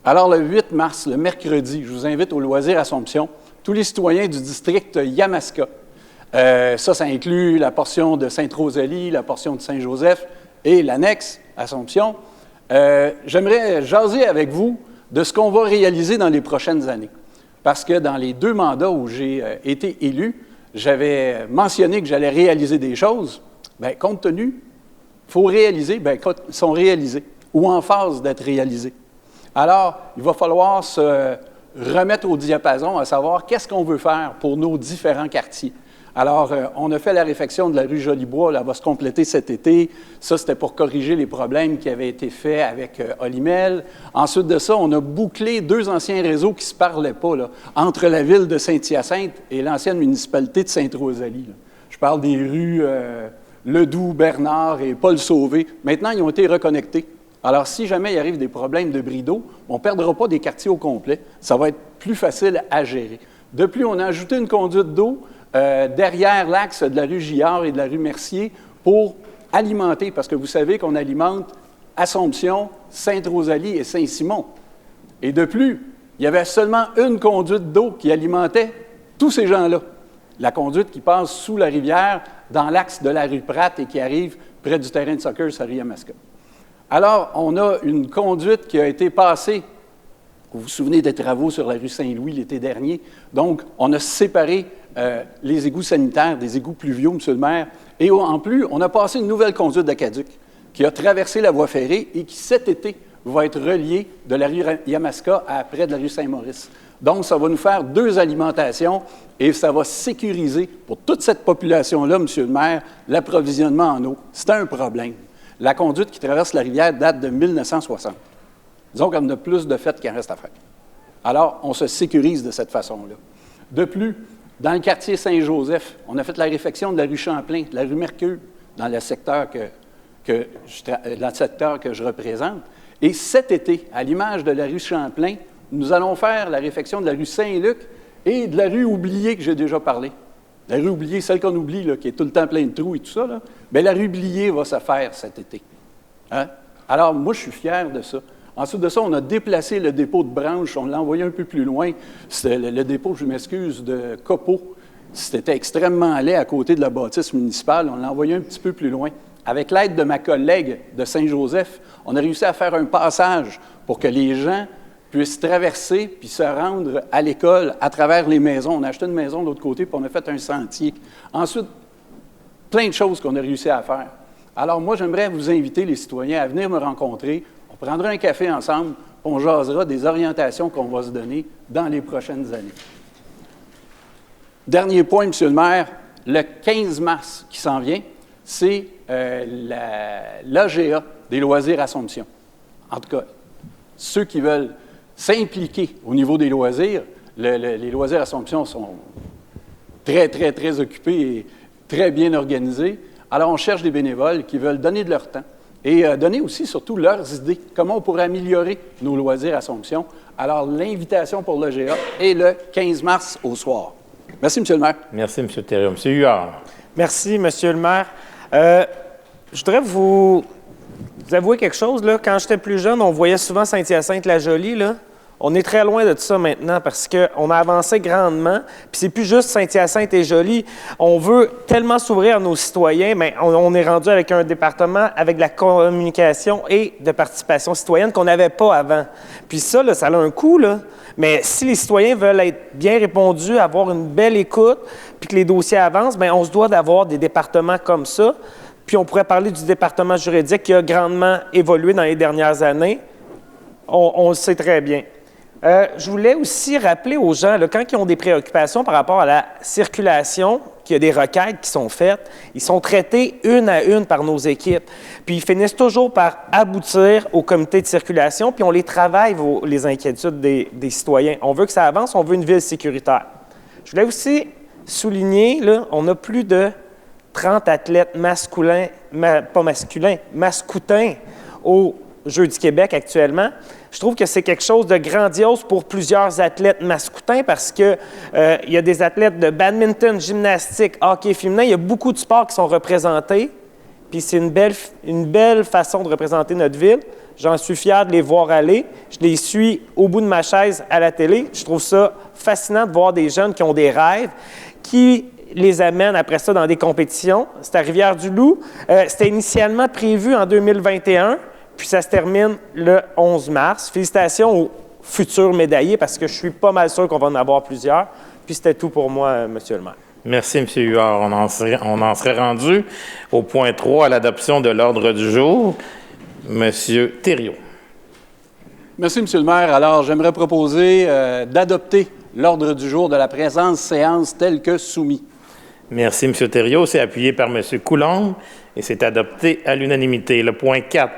Alors, le 8 mars, le mercredi, je vous invite au Loisir Assomption, tous les citoyens du district Yamaska. Ça inclut la portion de Sainte-Rosalie, la portion de Saint-Joseph et l'annexe Assomption. J'aimerais jaser avec vous de ce qu'on va réaliser dans les prochaines années. Parce que dans les 2 mandats où j'ai été élu, j'avais mentionné que j'allais réaliser des choses. Bien, compte tenu, il faut réaliser, bien, ils sont réalisés ou en phase d'être réalisés. Alors, il va falloir se remettre au diapason, à savoir qu'est-ce qu'on veut faire pour nos différents quartiers. Alors, on a fait la réfection de la rue Jolibois, elle va se compléter cet été. Ça, c'était pour corriger les problèmes qui avaient été faits avec Olimel. Ensuite de ça, on a bouclé 2 anciens réseaux qui ne se parlaient pas, là, entre la ville de Saint-Hyacinthe et l'ancienne municipalité de Sainte-Rosalie. Là. Je parle des rues Ledoux, Bernard et Paul Sauvé. Maintenant, ils ont été reconnectés. Alors, si jamais il arrive des problèmes de bris d'eau, on ne perdra pas des quartiers au complet. Ça va être plus facile à gérer. De plus, on a ajouté une conduite d'eau derrière l'axe de la rue Gillard et de la rue Mercier pour alimenter, parce que vous savez qu'on alimente Assomption, Sainte-Rosalie et Saint-Simon. Et de plus, il y avait seulement une conduite d'eau qui alimentait tous ces gens-là. La conduite qui passe sous la rivière dans l'axe de la rue Pratt et qui arrive près du terrain de soccer sur Yamaska. Alors, on a une conduite qui a été passée. Vous vous souvenez des travaux sur la rue Saint-Louis l'été dernier. Donc, on a séparé les égouts sanitaires des égouts pluviaux, M. le maire. Et en plus, on a passé une nouvelle conduite d'Aqueduc qui a traversé la voie ferrée et qui, cet été, va être reliée de la rue Yamaska à près de la rue Saint-Maurice. Donc, ça va nous faire 2 alimentations et ça va sécuriser pour toute cette population-là, Monsieur le maire, l'approvisionnement en eau. C'est un problème. La conduite qui traverse la rivière date de 1960. Disons qu'on a plus de fait qu'il en reste à faire. Alors, on se sécurise de cette façon-là. De plus, dans le quartier Saint-Joseph, on a fait la réfection de la rue Champlain, de la rue Mercure, dans le secteur que je représente. Et cet été, à l'image de la rue Champlain, nous allons faire la réfection de la rue Saint-Luc et de la rue oubliée que j'ai déjà parlé. La rue oubliée, celle qu'on oublie, là, qui est tout le temps pleine de trous et tout ça, là, bien, la rue oubliée va se faire cet été. Hein? Alors, moi, je suis fier de ça. Ensuite de ça, on a déplacé le dépôt de Branche, on l'a envoyé un peu plus loin. C'était le dépôt, je m'excuse, de Copeaux. C'était extrêmement laid à côté de la bâtisse municipale. On l'a envoyé un petit peu plus loin. Avec l'aide de ma collègue de Saint-Joseph, on a réussi à faire un passage pour que les gens puissent traverser puis se rendre à l'école à travers les maisons. On a acheté une maison de l'autre côté puis on a fait un sentier. Ensuite, plein de choses qu'on a réussi à faire. Alors moi, j'aimerais vous inviter, les citoyens, à venir me rencontrer. On prendra un café ensemble, on jasera des orientations qu'on va se donner dans les prochaines années. Dernier point, Monsieur le maire, le 15 mars qui s'en vient, c'est l'AGA des loisirs Assomption. En tout cas, ceux qui veulent s'impliquer au niveau des loisirs, les loisirs Assomption sont très, très, très occupés et très bien organisés. Alors, on cherche des bénévoles qui veulent donner de leur temps et donner aussi, surtout, leurs idées. Comment on pourrait améliorer nos loisirs Assomption. Alors, l'invitation pour l'AGA est le 15 mars au soir. Merci, M. le maire. Merci, M. Thériault. M. Huard. Merci, M. le maire. Je voudrais vous avouer quelque chose. Là. Quand j'étais plus jeune, on voyait souvent Saint-Hyacinthe-la-Jolie. Là. On est très loin de tout ça maintenant parce qu'on a avancé grandement. Puis c'est plus juste Saint-Hyacinthe et Jolie. On veut tellement s'ouvrir à nos citoyens, mais on est rendu avec un département avec de la communication et de participation citoyenne qu'on n'avait pas avant. Puis ça, là, ça a un coût, là. Mais si les citoyens veulent être bien répondus, avoir une belle écoute, puis que les dossiers avancent, bien, on se doit d'avoir des départements comme ça. Puis on pourrait parler du département juridique qui a grandement évolué dans les dernières années. On le sait très bien. Je voulais aussi rappeler aux gens, là, quand ils ont des préoccupations par rapport à la circulation, qu'il y a des requêtes qui sont faites, ils sont traités une à une par nos équipes. Puis ils finissent toujours par aboutir au comité de circulation, puis on les travaille, les inquiétudes des citoyens. On veut que ça avance, on veut une ville sécuritaire. Je voulais aussi souligner, là, on a plus de 30 athlètes mascoutins aux Jeux du Québec actuellement. Je trouve que c'est quelque chose de grandiose pour plusieurs athlètes mascoutins parce que il y a des athlètes de badminton, gymnastique, hockey féminin. Il y a beaucoup de sports qui sont représentés. Puis c'est une belle façon de représenter notre ville. J'en suis fier de les voir aller. Je les suis au bout de ma chaise à la télé. Je trouve ça fascinant de voir des jeunes qui ont des rêves, qui les amènent après ça dans des compétitions. C'est à Rivière-du-Loup. C'était initialement prévu en 2021. Puis ça se termine le 11 mars. Félicitations aux futurs médaillés parce que je suis pas mal sûr qu'on va en avoir plusieurs. Puis c'était tout pour moi, Monsieur le maire. Merci, M. Huard. On en serait rendu au point 3, à l'adoption de l'ordre du jour. M. Thériault. Merci, M. le maire. Alors, j'aimerais proposer d'adopter l'ordre du jour de la présente séance tel que soumis. Merci, M. Thériault. C'est appuyé par M. Coulombe et c'est adopté à l'unanimité. Le point 4.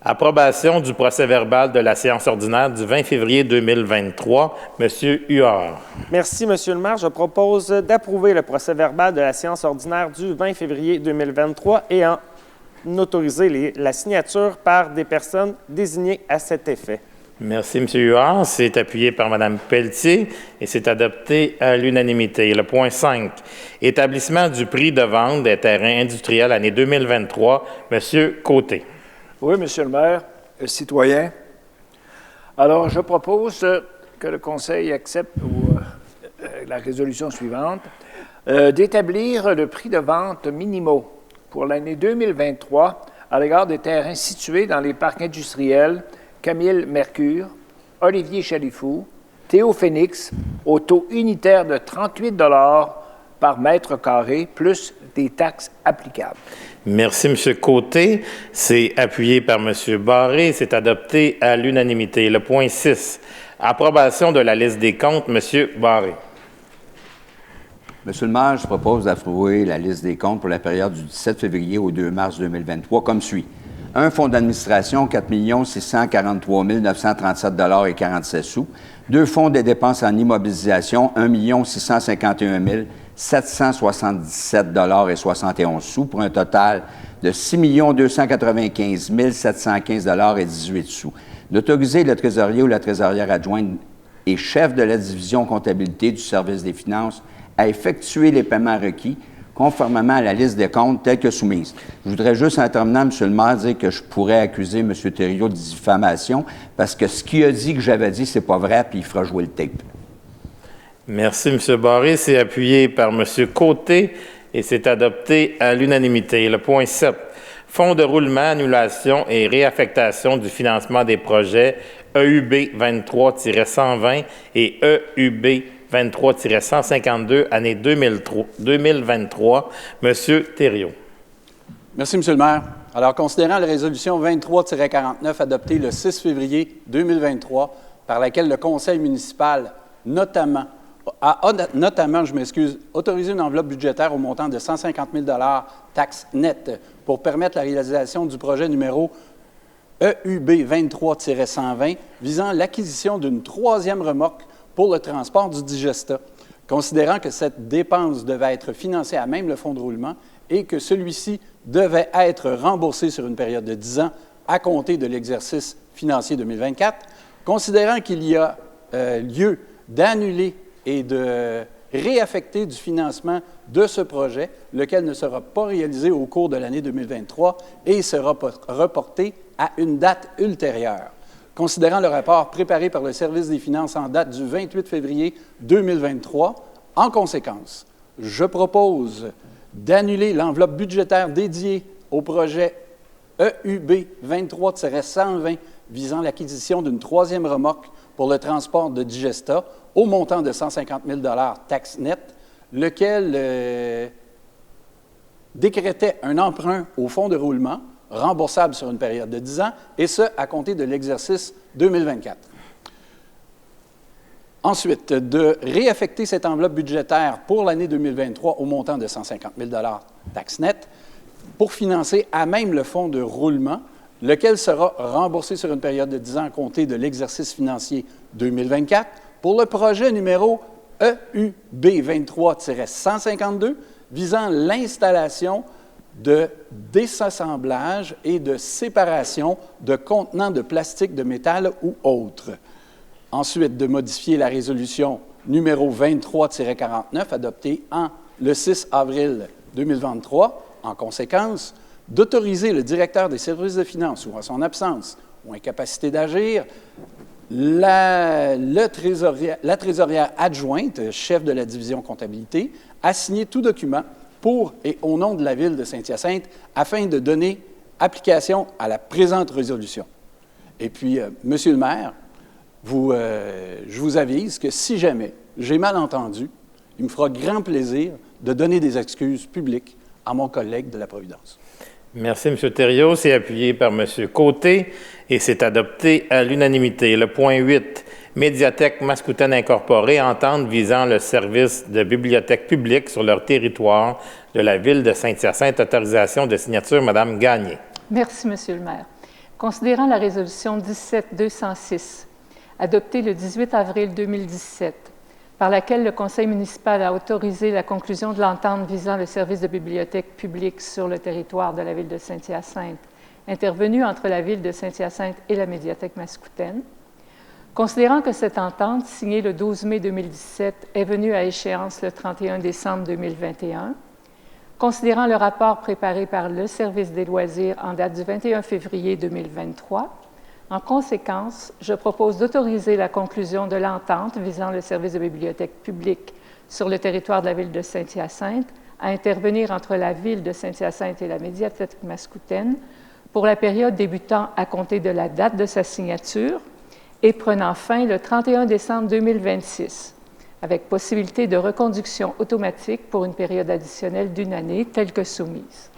Approbation du procès-verbal de la séance ordinaire du 20 février 2023. Monsieur Huard. Merci, Monsieur le maire. Je propose d'approuver le procès-verbal de la séance ordinaire du 20 février 2023 et en autoriser la signature par des personnes désignées à cet effet. Merci, M. Huard. C'est appuyé par Mme Pelletier et c'est adopté à l'unanimité. Le point 5. Établissement du prix de vente des terrains industriels année 2023. Monsieur Côté. Oui, Monsieur le maire, citoyen. Alors, je propose que le Conseil accepte la résolution suivante, d'établir le prix de vente minimaux pour l'année 2023 à l'égard des terrains situés dans les parcs industriels Camille Mercure, Olivier Chalifou, Théo Phénix, au taux unitaire de 38 $ par mètre carré, plus des taxes applicables. Merci, M. Côté. C'est appuyé par M. Barré. C'est adopté à l'unanimité. Le point 6. Approbation de la liste des comptes, M. Barré. Monsieur le maire, je propose d'approuver la liste des comptes pour la période du 17 février au 2 mars 2023 comme suit. Un fonds d'administration, 4 643 937 et 47 sous. Deux fonds de dépenses en immobilisation, 1 651 777 et 71 sous, pour un total de 6 295 715 et 18 sous. D'autoriser le trésorier ou la trésorière adjointe et chef de la division comptabilité du service des finances à effectuer les paiements requis conformément à la liste des comptes telle que soumise. Je voudrais juste, en terminant, M. le maire, dire que je pourrais accuser M. Thériault de diffamation parce que ce qu'il a dit que j'avais dit, c'est pas vrai, puis il fera jouer le tape. Merci, M. Barré. C'est appuyé par M. Côté et c'est adopté à l'unanimité. Le point 7. Fonds de roulement, annulation et réaffectation du financement des projets EUB 23-120 et EUB 23-152, année 2023. Monsieur Thériault. Merci, M. le maire. Alors, considérant la résolution 23-49 adoptée le 6 février 2023, par laquelle le conseil municipal, a autorisé une enveloppe budgétaire au montant de 150 000 taxes nettes pour permettre la réalisation du projet numéro EUB 23-120 visant l'acquisition d'une troisième remorque pour le transport du Digesta, considérant que cette dépense devait être financée à même le fonds de roulement et que celui-ci devait être remboursé sur une période de 10 ans à compter de l'exercice financier 2024, considérant qu'il y a lieu d'annuler et de réaffecter du financement de ce projet, lequel ne sera pas réalisé au cours de l'année 2023 et sera reporté à une date ultérieure. Considérant le rapport préparé par le service des finances en date du 28 février 2023, en conséquence, je propose d'annuler l'enveloppe budgétaire dédiée au projet EUB 23-120 visant l'acquisition d'une troisième remorque pour le transport de Digesta au montant de 150 000 taxes nettes, lequel décrétait un emprunt au fonds de roulement remboursable sur une période de 10 ans, et ce, à compter de l'exercice 2024. Ensuite, de réaffecter cette enveloppe budgétaire pour l'année 2023 au montant de 150 000 taxes nettes pour financer à même le fonds de roulement, lequel sera remboursé sur une période de 10 ans à compter de l'exercice financier 2024 pour le projet numéro EUB 23-152 visant l'installation de désassemblage et de séparation de contenants de plastique, de métal ou autres. Ensuite, de modifier la résolution numéro 23-49 adoptée le 6 avril 2023. En conséquence, d'autoriser le directeur des services de finances ou en son absence ou incapacité d'agir, la trésorière adjointe, chef de la division comptabilité, à signer tout document pour et au nom de la Ville de Saint-Hyacinthe afin de donner application à la présente résolution. Et puis, Monsieur le maire, je vous avise que si jamais j'ai mal entendu, il me fera grand plaisir de donner des excuses publiques à mon collègue de la Providence. Merci, M. Thériault. C'est appuyé par M. Côté et c'est adopté à l'unanimité. Le point 8. Médiathèque Mascoutaine Incorporée, entente visant le service de bibliothèque publique sur leur territoire de la Ville de Saint-Hyacinthe. Autorisation de signature, Mme Gagné. Merci, Monsieur le maire. Considérant la résolution 17-206, adoptée le 18 avril 2017, par laquelle le Conseil municipal a autorisé la conclusion de l'entente visant le service de bibliothèque publique sur le territoire de la Ville de Saint-Hyacinthe, intervenue entre la Ville de Saint-Hyacinthe et la Médiathèque Mascoutaine, considérant que cette entente, signée le 12 mai 2017, est venue à échéance le 31 décembre 2021, considérant le rapport préparé par le Service des loisirs en date du 21 février 2023, en conséquence, je propose d'autoriser la conclusion de l'entente visant le service de bibliothèque publique sur le territoire de la Ville de Saint-Hyacinthe à intervenir entre la Ville de Saint-Hyacinthe et la Médiathèque Mascoutaine pour la période débutant à compter de la date de sa signature et prenant fin le 31 décembre 2026, avec possibilité de reconduction automatique pour une période additionnelle d'1 année, telle que soumise.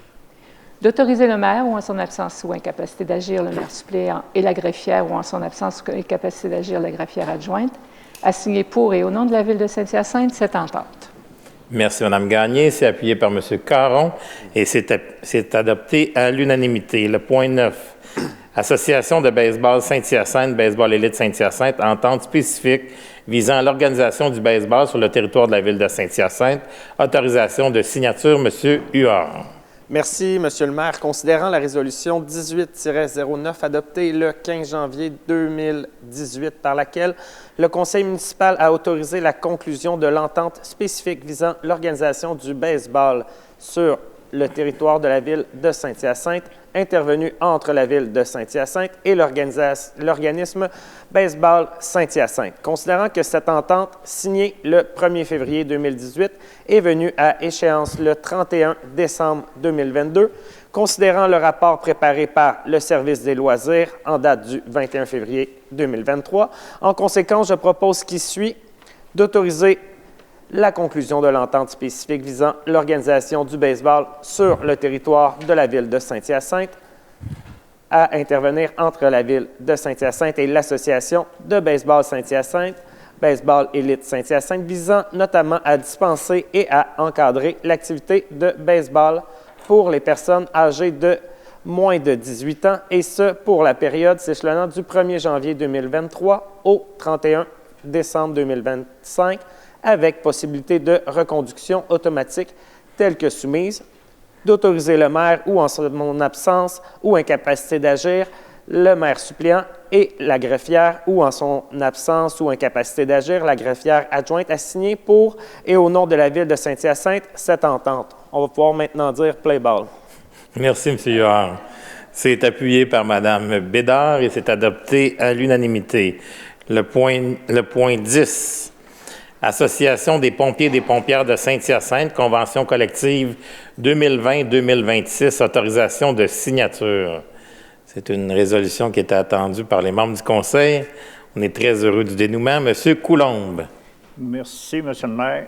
d'autoriser le maire ou en son absence ou incapacité d'agir, le maire suppléant et la greffière ou en son absence ou incapacité d'agir, la greffière adjointe, à signer pour et au nom de la Ville de Saint-Hyacinthe cette entente. Merci, Mme Gagné. C'est appuyé par M. Caron et c'est adopté à l'unanimité. Le point 9. Association de baseball Saint-Hyacinthe, baseball élite Saint-Hyacinthe, entente spécifique visant l'organisation du baseball sur le territoire de la Ville de Saint-Hyacinthe. Autorisation de signature, M. Huard. Merci, Monsieur le maire. Considérant la résolution 18-09 adoptée le 15 janvier 2018 par laquelle le conseil municipal a autorisé la conclusion de l'entente spécifique visant l'organisation du baseball sur le territoire de la Ville de Saint-Hyacinthe, intervenu entre la Ville de Saint-Hyacinthe et l'organisme Baseball Saint-Hyacinthe. Considérant que cette entente, signée le 1er février 2018, est venue à échéance le 31 décembre 2022, considérant le rapport préparé par le Service des loisirs en date du 21 février 2023, en conséquence, je propose qui suit d'autoriser la conclusion de l'entente spécifique visant l'organisation du baseball sur le territoire de la Ville de Saint-Hyacinthe à intervenir entre la Ville de Saint-Hyacinthe et l'Association de baseball Saint-Hyacinthe, Baseball Élite Saint-Hyacinthe, visant notamment à dispenser et à encadrer l'activité de baseball pour les personnes âgées de moins de 18 ans, et ce, pour la période s'échelonnant du 1er janvier 2023 au 31 décembre 2025, avec possibilité de reconduction automatique telle que soumise, d'autoriser le maire ou en son absence ou incapacité d'agir, le maire suppléant et la greffière ou en son absence ou incapacité d'agir, la greffière adjointe à signer pour et au nom de la Ville de Saint-Hyacinthe cette entente. On va pouvoir maintenant dire « play ball ». Merci, M. Huard. C'est appuyé par Mme Bédard et c'est adopté à l'unanimité. Le point 10. Association des pompiers et des pompières de Saint-Hyacinthe, convention collective 2020-2026, autorisation de signature. C'est une résolution qui était attendue par les membres du Conseil. On est très heureux du dénouement. Monsieur Coulombe. Merci, M. le maire.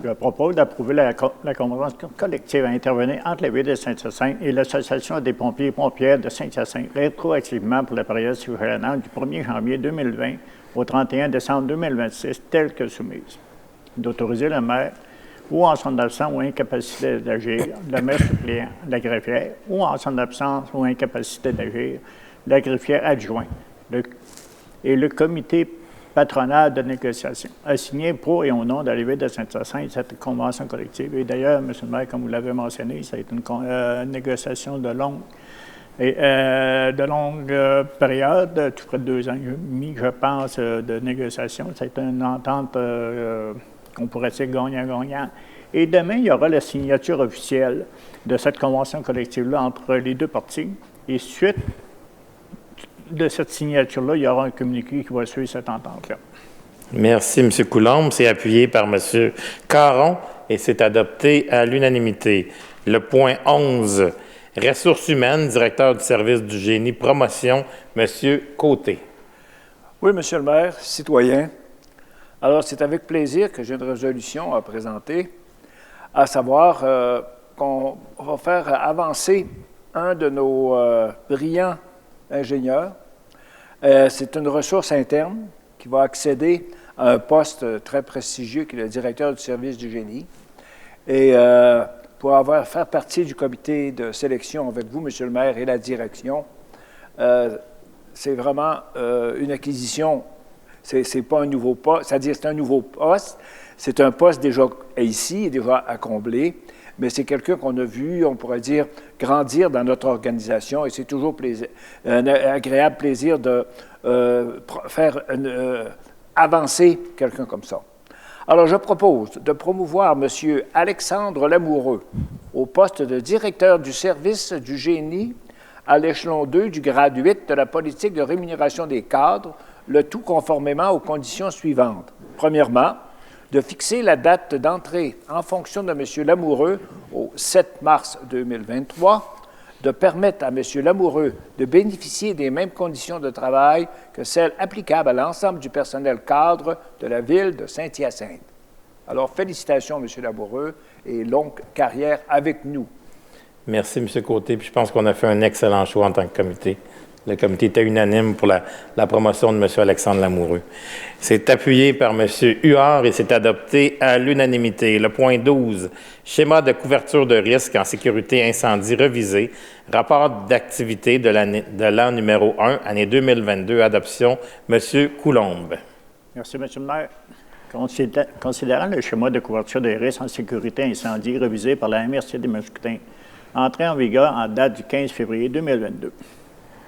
Je propose d'approuver la convention collective à intervenir entre la Ville de Saint-Hyacinthe et l'Association des pompiers et pompières de Saint-Hyacinthe, rétroactivement pour la période suivante du 1er janvier 2020 au 31 décembre 2026, telle que soumise. D'autoriser le maire ou en son absence ou incapacité d'agir, le maire suppléant, la greffière, ou en son absence ou incapacité d'agir, la greffière adjointe, et le comité patronal de négociation, a signé pour et au nom de la Ville de Saint-Hyacinthe cette convention collective. Et d'ailleurs, M. le maire, comme vous l'avez mentionné, ça a été une négociation de longue période, tout près de 2 ans et demi, je pense, de négociation. Ça a été une entente qu'on pourrait dire gagnant-gagnant. Et demain, il y aura la signature officielle de cette convention collective-là entre les deux parties. Et suite de cette signature-là, il y aura un communiqué qui va suivre cette entente-là. Merci, M. Coulombe. C'est appuyé par M. Caron et c'est adopté à l'unanimité. Le point 11. Ressources humaines, directeur du service du génie promotion, M. Côté. Oui, M. le maire, citoyen. Alors, c'est avec plaisir que j'ai une résolution à présenter, à savoir qu'on va faire avancer un de nos brillants ingénieurs. C'est une ressource interne qui va accéder à un poste très prestigieux qui est le directeur du service du génie. Et pour faire partie du comité de sélection avec vous, M. le maire, et la direction, c'est vraiment une acquisition. C'est pas un nouveau poste, c'est-à-dire c'est un nouveau poste. C'est un poste déjà ici, déjà à combler, mais c'est quelqu'un qu'on a vu, on pourrait dire, grandir dans notre organisation, et c'est toujours un agréable plaisir de faire avancer quelqu'un comme ça. Alors, je propose de promouvoir M. Alexandre Lamoureux au poste de directeur du service du génie à l'échelon 2 du grade 8 de la politique de rémunération des cadres, le tout conformément aux conditions suivantes. Premièrement, de fixer la date d'entrée en fonction de M. Lamoureux au 7 mars 2023, de permettre à M. Lamoureux de bénéficier des mêmes conditions de travail que celles applicables à l'ensemble du personnel cadre de la Ville de Saint-Hyacinthe. Alors, félicitations, M. Lamoureux, et longue carrière avec nous. Merci, M. Côté. Puis je pense qu'on a fait un excellent choix en tant que comité. Le comité était unanime pour la promotion de M. Alexandre Lamoureux. C'est appuyé par M. Huard et c'est adopté à l'unanimité. Le point 12, schéma de couverture de risque en sécurité incendie revisé, rapport d'activité de l'an numéro 1, année 2022, adoption, M. Coulombe. Merci, M. le maire. Considérant le schéma de couverture des risques en sécurité incendie révisé par la MRC des Mascoutins, entré en vigueur en date du 15 février 2022.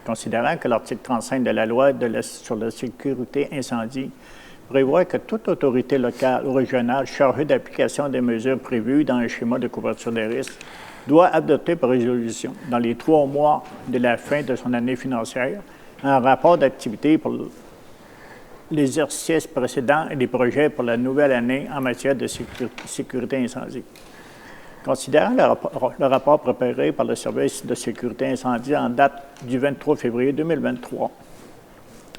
Considérant que l'article 35 de la loi sur la sécurité incendie prévoit que toute autorité locale ou régionale chargée d'application des mesures prévues dans le schéma de couverture des risques doit adopter par résolution, dans les 3 mois de la fin de son année financière, un rapport d'activité pour l'exercice précédent et des projets pour la nouvelle année en matière de sécurité incendie. Considérant le rapport préparé par le Service de sécurité incendie en date du 23 février 2023,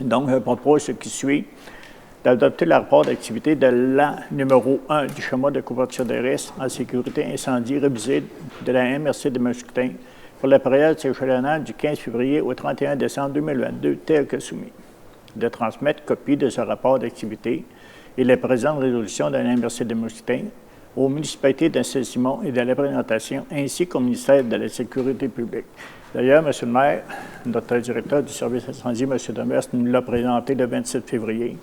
donc je propose ce qui suit, d'adopter le rapport d'activité de l'an numéro 1 du schéma de couverture des risques en sécurité incendie révisé de la MRC de Mascoutins pour la période s'échelonnant du 15 février au 31 décembre 2022, tel que soumis. De transmettre copie de ce rapport d'activité et la présente résolution de la MRC de Mascoutins aux municipalités de Saint-Simon et de la présentation, ainsi qu'au ministère de la Sécurité publique. D'ailleurs, M. le maire, notre directeur du service incendie, M. Demers, nous l'a présenté le 27 février.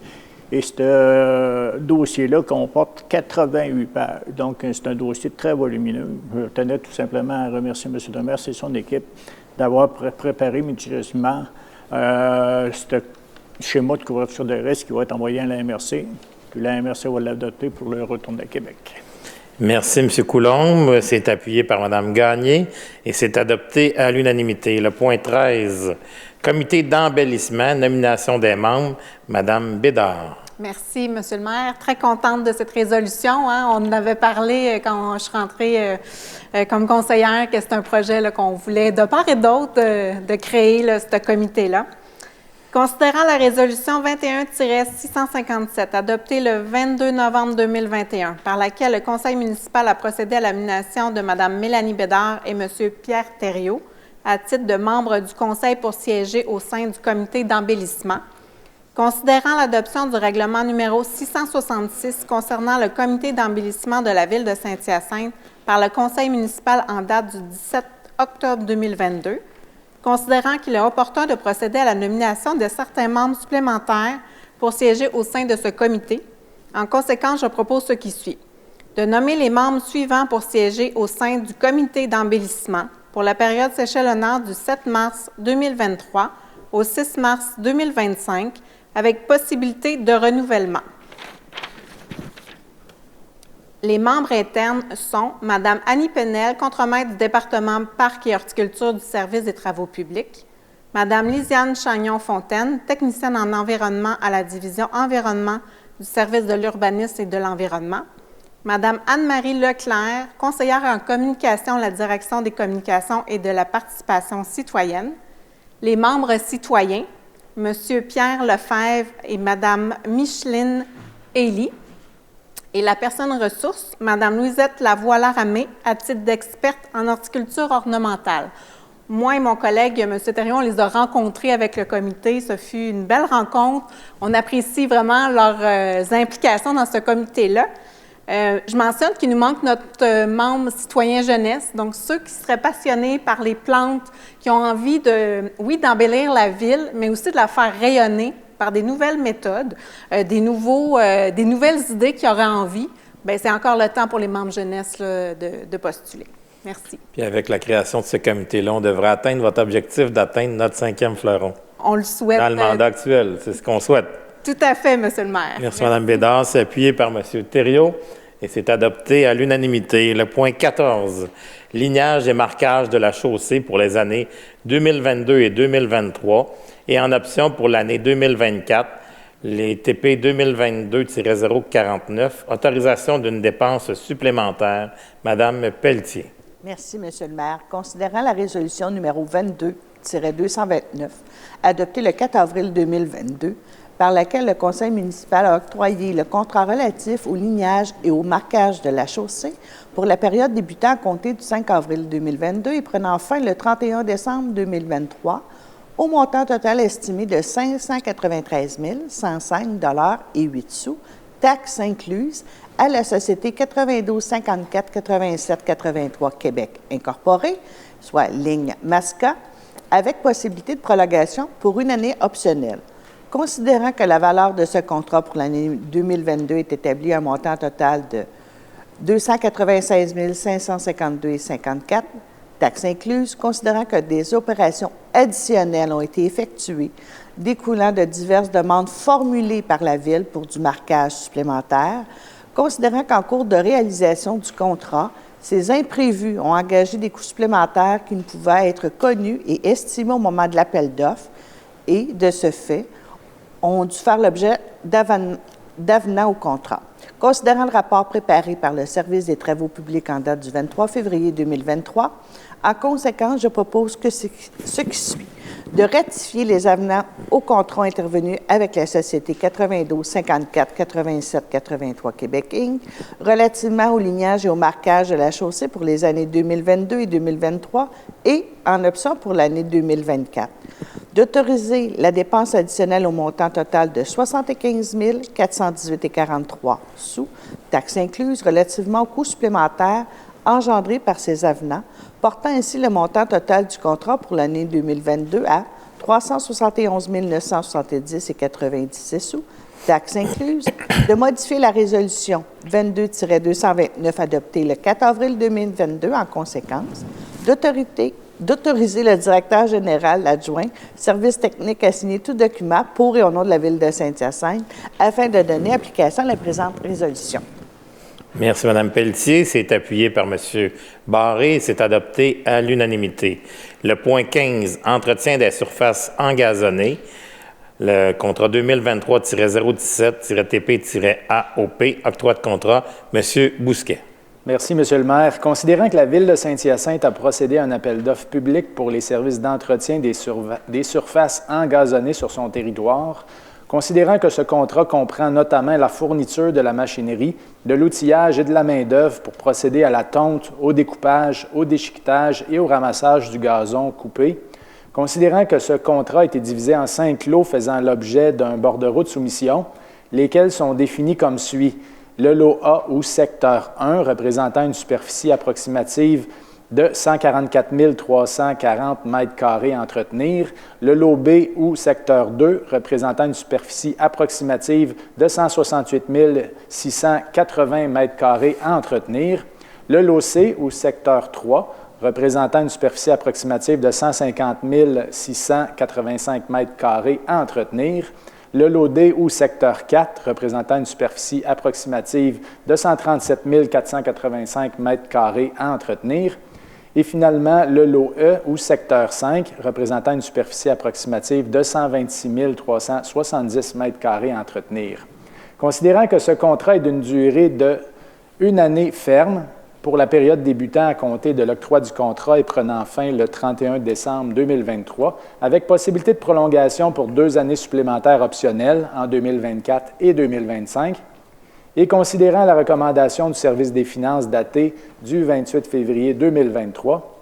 Et ce dossier-là comporte 88 pages. Donc, c'est un dossier très volumineux. Je tenais tout simplement à remercier M. Demers et son équipe d'avoir préparé minutieusement ce schéma de couverture de risque qui va être envoyé à la MRC. Puis la MRC va l'adopter pour le retour à Québec. Merci, M. Coulombe. C'est appuyé par Mme Gagné et c'est adopté à l'unanimité. Le point 13, comité d'embellissement, nomination des membres, Mme Bédard. Merci, M. le maire. Très contente de cette résolution. Hein. On en avait parlé quand je suis rentrée comme conseillère, que c'est un projet qu'on voulait, de part et d'autre, de créer ce comité-là. Considérant la résolution 21-657, adoptée le 22 novembre 2021, par laquelle le conseil municipal a procédé à la nomination de Mme Mélanie Bédard et M. Pierre Thériault à titre de membres du conseil pour siéger au sein du comité d'embellissement. Considérant l'adoption du règlement numéro 666 concernant le comité d'embellissement de la ville de Saint-Hyacinthe par le conseil municipal en date du 17 octobre 2022, considérant qu'il est opportun de procéder à la nomination de certains membres supplémentaires pour siéger au sein de ce comité. En conséquence, je propose ce qui suit. De nommer les membres suivants pour siéger au sein du comité d'embellissement pour la période s'échelonnant du 7 mars 2023 au 6 mars 2025, avec possibilité de renouvellement. Les membres internes sont Mme Annie Penel, contremaître du département Parc et horticulture du service des travaux publics, Mme Lisiane Chagnon-Fontaine, technicienne en environnement à la division environnement du service de l'urbanisme et de l'environnement, Mme Anne-Marie Leclerc, conseillère en communication à la direction des communications et de la participation citoyenne, les membres citoyens, M. Pierre Lefebvre et Mme Micheline Eilly, et la personne ressource, Mme Louisette Lavoie-Laramé, à titre d'experte en horticulture ornementale. Moi et mon collègue, M. Thériault, on les a rencontrés avec le comité. Ce fut une belle rencontre. On apprécie vraiment leurs implications dans ce comité-là. Je mentionne qu'il nous manque notre membre citoyen jeunesse, donc ceux qui seraient passionnés par les plantes, qui ont envie d'embellir la ville, mais aussi de la faire rayonner par des nouvelles méthodes, des nouvelles idées qui auraient envie. Bien, c'est encore le temps pour les membres jeunesse là, de postuler. Merci. Puis avec la création de ce comité-là, on devrait atteindre votre objectif d'atteindre notre 5e fleuron. On le souhaite. Dans le mandat actuel, c'est ce qu'on souhaite. Tout à fait, M. le maire. Merci. Mme Bédard. C'est appuyé par M. Thériault et c'est adopté à l'unanimité. Le point 14, lignage et marquage de la chaussée pour les années 2022 et 2023 et en option pour l'année 2024, les TP 2022-049, autorisation d'une dépense supplémentaire. Mme Pelletier. Merci, M. le maire. Considérant la résolution numéro 22-229, adoptée le 4 avril 2022 par laquelle le conseil municipal a octroyé le contrat relatif au lignage et au marquage de la chaussée pour la période débutant à compter du 5 avril 2022 et prenant fin le 31 décembre 2023, au montant total estimé de 593 105,08 $, taxes incluses, à la Société 92 54 87 83 Québec Incorporée, soit ligne MASCA, avec possibilité de prolongation pour une année optionnelle. Considérant que la valeur de ce contrat pour l'année 2022 est établie à un montant total de 296 552,54 $, taxes incluses, considérant que des opérations additionnelles ont été effectuées découlant de diverses demandes formulées par la Ville pour du marquage supplémentaire, considérant qu'en cours de réalisation du contrat, ces imprévus ont engagé des coûts supplémentaires qui ne pouvaient être connus et estimés au moment de l'appel d'offres et, de ce fait, ont dû faire l'objet d'avenants au contrat. Considérant le rapport préparé par le Service des travaux publics en date du 23 février 2023, en conséquence, je propose que ce qui suit, de ratifier les avenants au contrat intervenus avec la Société 92 54 87 83 Québec Inc. relativement au lignage et au marquage de la chaussée pour les années 2022 et 2023 et en option pour l'année 2024. D'autoriser la dépense additionnelle au montant total de 75 418,43 $, taxes incluses, relativement aux coûts supplémentaires engendrés par ces avenants, portant ainsi le montant total du contrat pour l'année 2022 à 371 970,96 $, taxes incluses, de modifier la résolution 22-229 adoptée le 4 avril 2022 en conséquence, d'autoriser le directeur général adjoint, service technique à signer tout document pour et au nom de la Ville de Saint-Hyacinthe afin de donner application à la présente résolution. Merci, Mme Pelletier. C'est appuyé par M. Barré et c'est adopté à l'unanimité. Le point 15, entretien des surfaces engazonnées. Le contrat 2023-017-TP-AOP, octroi de contrat, M. Bousquet. Merci, Monsieur le maire. Considérant que la Ville de Saint-Hyacinthe a procédé à un appel d'offres public pour les services d'entretien des surfaces engazonnées sur son territoire, considérant que ce contrat comprend notamment la fourniture de la machinerie, de l'outillage et de la main-d'œuvre pour procéder à la tonte, au découpage, au déchiquetage et au ramassage du gazon coupé, considérant que ce contrat a été divisé en 5 lots faisant l'objet d'un bordereau de soumission, lesquels sont définis comme suit. Le lot A ou secteur 1 représentant une superficie approximative de 144 340 m² à entretenir, le lot B ou secteur 2 représentant une superficie approximative de 168 680 m² à entretenir, le lot C ou secteur 3 représentant une superficie approximative de 150 685 m² à entretenir, le lot D ou secteur 4 représentant une superficie approximative de 137 485 m² à entretenir, et finalement, le lot E ou secteur 5, représentant une superficie approximative de 126 370 m² à entretenir. Considérant que ce contrat est d'une durée de 1 année ferme pour la période débutant à compter de l'octroi du contrat et prenant fin le 31 décembre 2023, avec possibilité de prolongation pour 2 années supplémentaires optionnelles en 2024 et 2025, et considérant la recommandation du Service des finances datée du 28 février 2023,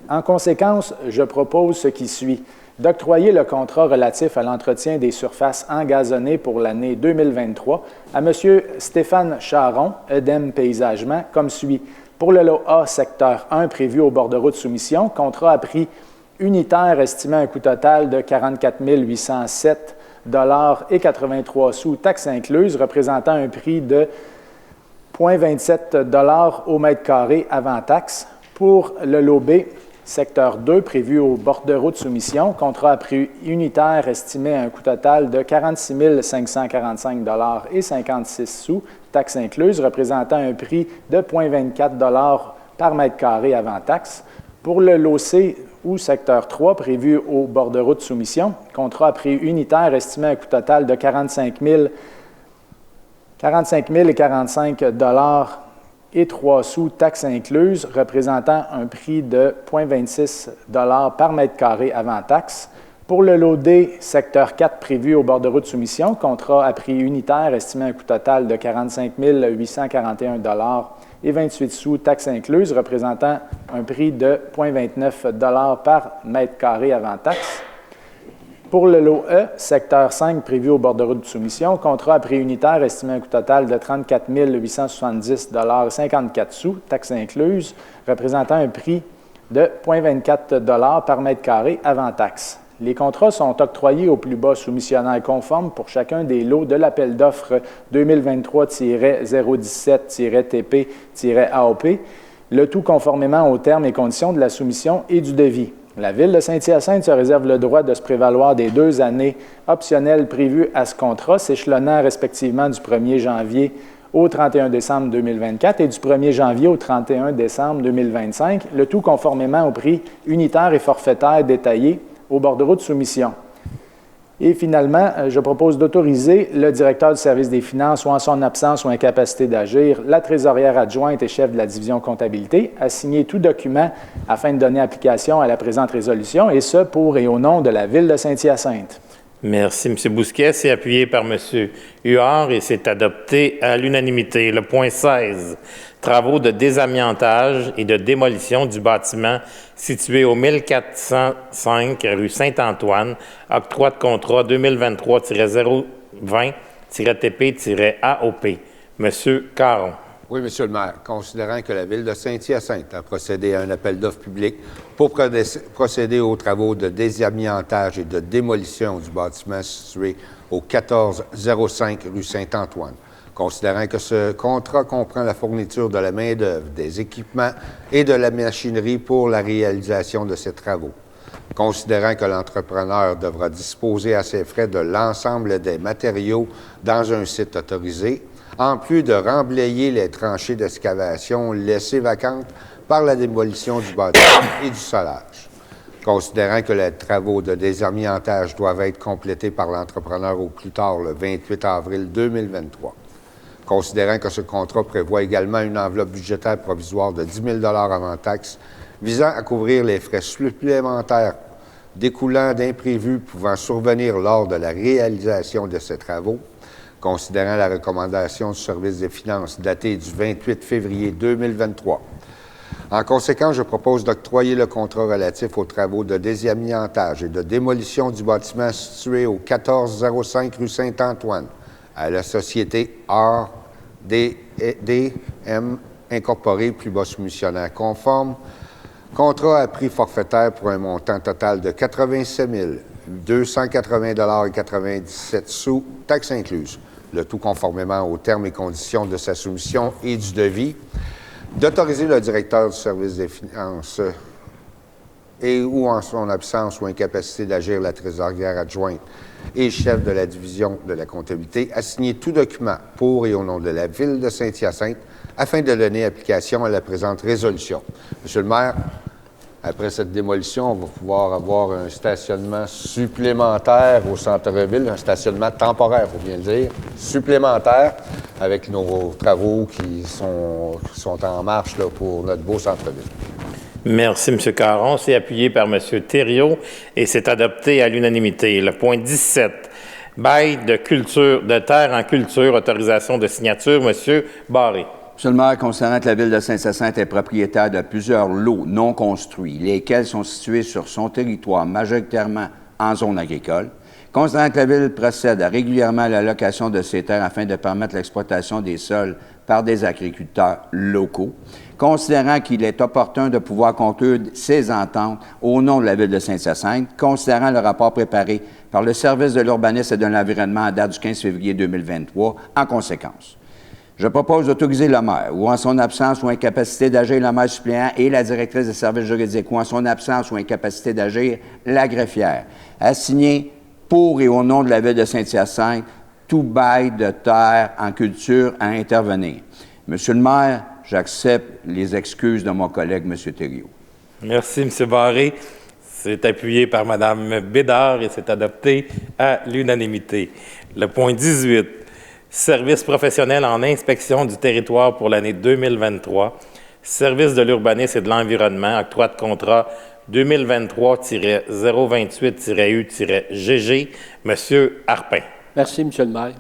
en conséquence, je propose ce qui suit. D'octroyer le contrat relatif à l'entretien des surfaces engazonnées pour l'année 2023 à M. Stéphane Charon, EDEM Paysagement, comme suit. Pour le lot A, secteur 1, prévu au bordereau de soumission, contrat à prix unitaire estimé à un coût total de 44 807 $83 taxes incluses, représentant un prix de 0,27 $ au mètre carré avant taxe. Pour le lot B, secteur 2, prévu au bordereau de soumission, contrat à prix unitaire estimé à un coût total de 46 545 $56, taxes incluses, représentant un prix de 0,24 $ par mètre carré avant taxe. Pour le lot C ou secteur 3, prévu au bordereau de soumission, contrat à prix unitaire estimé à un coût total de 45 045 $ et 3 sous, taxes incluses, représentant un prix de 0,26 $ par mètre carré avant taxe. Pour le lot D, secteur 4 prévu au bord de route soumission, contrat à prix unitaire estimé à un coût total de 45 841 et 28 sous, taxes incluses, représentant un prix de 0,29 par mètre carré avant taxe. Pour le lot E, secteur 5 prévu au bord de route de soumission, contrat à prix unitaire estimé à un coût total de 34 870 et 54 sous, taxes incluses, représentant un prix de 0,24 par mètre carré avant taxe. Les contrats sont octroyés au plus bas soumissionnaire conforme pour chacun des lots de l'appel d'offres 2023-017-TP-AOP, le tout conformément aux termes et conditions de la soumission et du devis. La Ville de Saint-Hyacinthe se réserve le droit de se prévaloir des 2 années optionnelles prévues à ce contrat, s'échelonnant respectivement du 1er janvier au 31 décembre 2024 et du 1er janvier au 31 décembre 2025, le tout conformément au prix unitaire et forfaitaire détaillé au bord de route de soumission. Et finalement, je propose d'autoriser le directeur du service des finances, ou en son absence ou incapacité d'agir, la trésorière adjointe et chef de la division comptabilité, à signer tout document afin de donner application à la présente résolution, et ce, pour et au nom de la Ville de Saint-Hyacinthe. Merci, M. Bousquet. C'est appuyé par M. Huard et c'est adopté à l'unanimité. Le point 16, travaux de désamiantage et de démolition du bâtiment situé au 1405 rue Saint-Antoine, octroi de contrat 2023-020-TP-AOP. M. Caron. Oui, Monsieur le maire. Considérant que la Ville de Saint-Hyacinthe a procédé à un appel d'offres public pour procéder aux travaux de désamiantage et de démolition du bâtiment situé au 1405 rue Saint-Antoine, considérant que ce contrat comprend la fourniture de la main-d'œuvre, des équipements et de la machinerie pour la réalisation de ces travaux, considérant que l'entrepreneur devra disposer à ses frais de l'ensemble des matériaux dans un site autorisé, en plus de remblayer les tranchées d'excavation laissées vacantes par la démolition du bâtiment et du solage. Considérant que les travaux de désamiantage doivent être complétés par l'entrepreneur au plus tard le 28 avril 2023. Considérant que ce contrat prévoit également une enveloppe budgétaire provisoire de 10 000 avant taxe visant à couvrir les frais supplémentaires découlant d'imprévus pouvant survenir lors de la réalisation de ces travaux, considérant la recommandation du service des finances datée du 28 février 2023. En conséquence, je propose d'octroyer le contrat relatif aux travaux de désamiantage et de démolition du bâtiment situé au 1405 rue Saint-Antoine à la société RDM Incorporée, plus bas soumissionnaire conforme, contrat à prix forfaitaire pour un montant total de 87 280 et 97 sous, taxes incluses, le tout conformément aux termes et conditions de sa soumission et du devis, d'autoriser le directeur du service des finances et ou en son absence ou incapacité d'agir la trésorière adjointe et chef de la division de la comptabilité à signer tout document pour et au nom de la Ville de Saint-Hyacinthe afin de donner application à la présente résolution. Monsieur le maire, après cette démolition, on va pouvoir avoir un stationnement supplémentaire au centre-ville, un stationnement temporaire, il faut bien le dire, supplémentaire, avec nos travaux qui sont en marche là, pour notre beau centre-ville. Merci, M. Caron. C'est appuyé par M. Thériault et c'est adopté à l'unanimité. Le point 17, bail de terre en culture, autorisation de signature, M. Barré. Monsieur le maire, concernant que la Ville de Saint-Hyacinthe est propriétaire de plusieurs lots non construits, lesquels sont situés sur son territoire majoritairement en zone agricole, considérant que la Ville procède régulièrement à la location de ces terres afin de permettre l'exploitation des sols par des agriculteurs locaux, considérant qu'il est opportun de pouvoir conclure ces ententes au nom de la Ville de Saint-Hyacinthe, considérant le rapport préparé par le Service de l'urbanisme et de l'environnement à date du 15 février 2023, en conséquence. Je propose d'autoriser le maire, ou en son absence ou incapacité d'agir, le maire suppléant et la directrice des services juridiques, ou en son absence ou incapacité d'agir, la greffière, à signer pour et au nom de la Ville de Saint-Hyacinthe tout bail de terre en culture à intervenir. Monsieur le maire, j'accepte les excuses de mon collègue, M. Thériault. Merci, M. Barré. C'est appuyé par Mme Bédard et c'est adopté à l'unanimité. Le point 18. Service professionnel en inspection du territoire pour l'année 2023. Service de l'urbanisme et de l'environnement, octroi de contrat 2023-028-U-GG. Monsieur Harpin. Merci, M. le maire.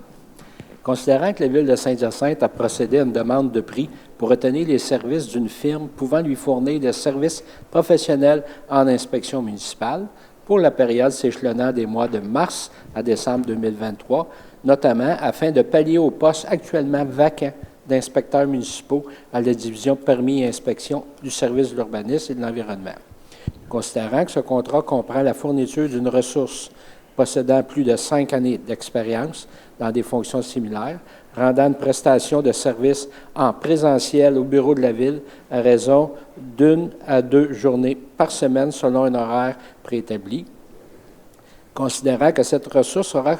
Considérant que la Ville de Saint-Hyacinthe a procédé à une demande de prix pour retenir les services d'une firme pouvant lui fournir des services professionnels en inspection municipale pour la période s'échelonnant des mois de mars à décembre 2023, notamment afin de pallier au poste actuellement vacant d'inspecteurs municipaux à la division permis et inspection du service de l'urbanisme et de l'environnement. Considérant que ce contrat comprend la fourniture d'une ressource possédant plus de 5 années d'expérience dans des fonctions similaires, rendant une prestation de service en présentiel au bureau de la Ville à raison d'1 à 2 journées par semaine selon un horaire préétabli. Considérant que cette ressource aura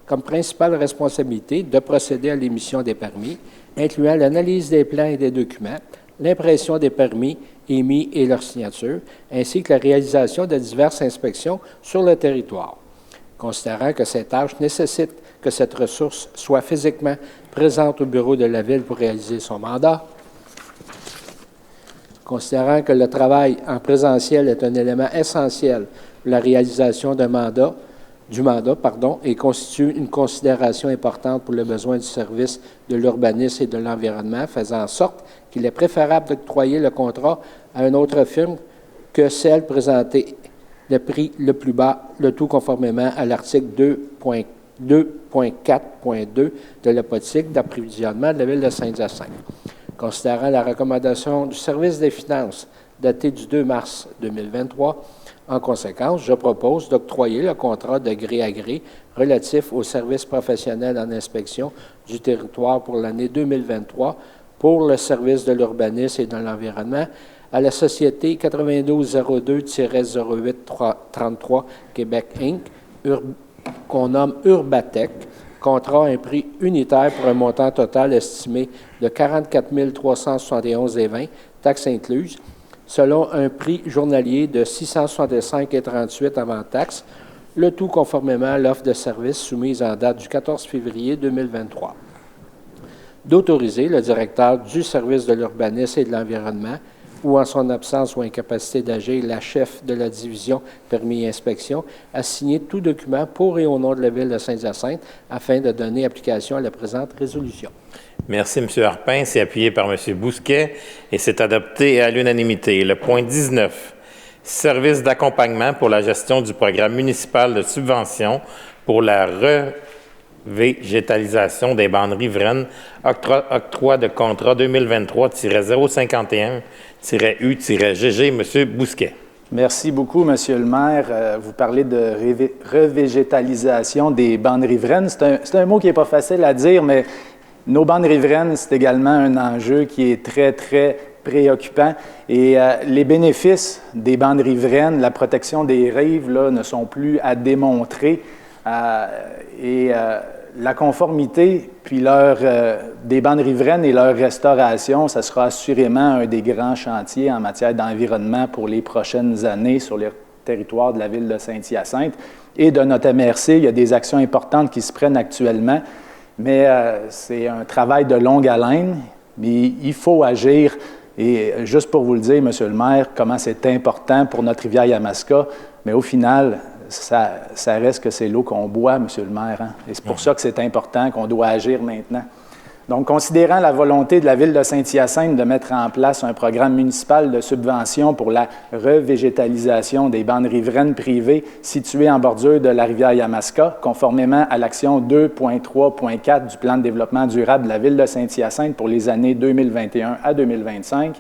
comme principale responsabilité de procéder à l'émission des permis, incluant l'analyse des plans et des documents, l'impression des permis émis et leur signature, ainsi que la réalisation de diverses inspections sur le territoire. Considérant que ces tâches nécessitent que cette ressource soit physiquement présente au bureau de la Ville pour réaliser son mandat, considérant que le travail en présentiel est un élément essentiel pour la réalisation du mandat, et constitue une considération importante pour le besoin du service de l'urbanisme et de l'environnement, faisant en sorte qu'il est préférable d'octroyer le contrat à une autre firme que celle présentée le prix le plus bas, le tout conformément à l'article 2.4.2 de la politique d'approvisionnement de la Ville de Saint-Hyacinthe. Considérant la recommandation du service des finances datée du 2 mars 2023, en conséquence, je propose d'octroyer le contrat de gré à gré relatif au service professionnel en inspection du territoire pour l'année 2023 pour le service de l'urbanisme et de l'environnement à la Société 9202-0833 Québec Inc., qu'on nomme Urbatec, contrat à un prix unitaire pour un montant total estimé de 44 371,20 taxes incluses, selon un prix journalier de 665,38 avant taxes, le tout conformément à l'offre de service soumise en date du 14 février 2023. D'autoriser le directeur du service de l'urbanisme et de l'environnement, ou en son absence ou incapacité d'agir, la chef de la division permis et inspection, à signer tout document pour et au nom de la Ville de Saint-Hyacinthe afin de donner application à la présente résolution. Merci, M. Harpin. C'est appuyé par M. Bousquet et c'est adopté à l'unanimité. Le point 19, service d'accompagnement pour la gestion du programme municipal de subvention pour la revégétalisation des bandes riveraines, octroi de contrat 2023-051-U-GG. M. Bousquet. Merci beaucoup, Monsieur le maire. Vous parlez de revégétalisation des bandes riveraines. C'est un mot qui n'est pas facile à dire, mais nos bandes riveraines, c'est également un enjeu qui est très, très préoccupant. Et les bénéfices des bandes riveraines, la protection des rives, là, ne sont plus à démontrer. La conformité puis des bandes riveraines et leur restauration, ça sera assurément un des grands chantiers en matière d'environnement pour les prochaines années sur les territoires de la Ville de Saint-Hyacinthe. Et de notre MRC, il y a des actions importantes qui se prennent actuellement. Mais c'est un travail de longue haleine, mais il faut agir. Et juste pour vous le dire, Monsieur le maire, comment c'est important pour notre rivière Yamaska, mais au final, ça reste que c'est l'eau qu'on boit, Monsieur le maire. Hein? Et c'est pour ça que c'est important qu'on doit agir maintenant. Donc, considérant la volonté de la Ville de Saint-Hyacinthe de mettre en place un programme municipal de subvention pour la revégétalisation des bandes riveraines privées situées en bordure de la rivière Yamaska, conformément à l'action 2.3.4 du plan de développement durable de la Ville de Saint-Hyacinthe pour les années 2021 à 2025,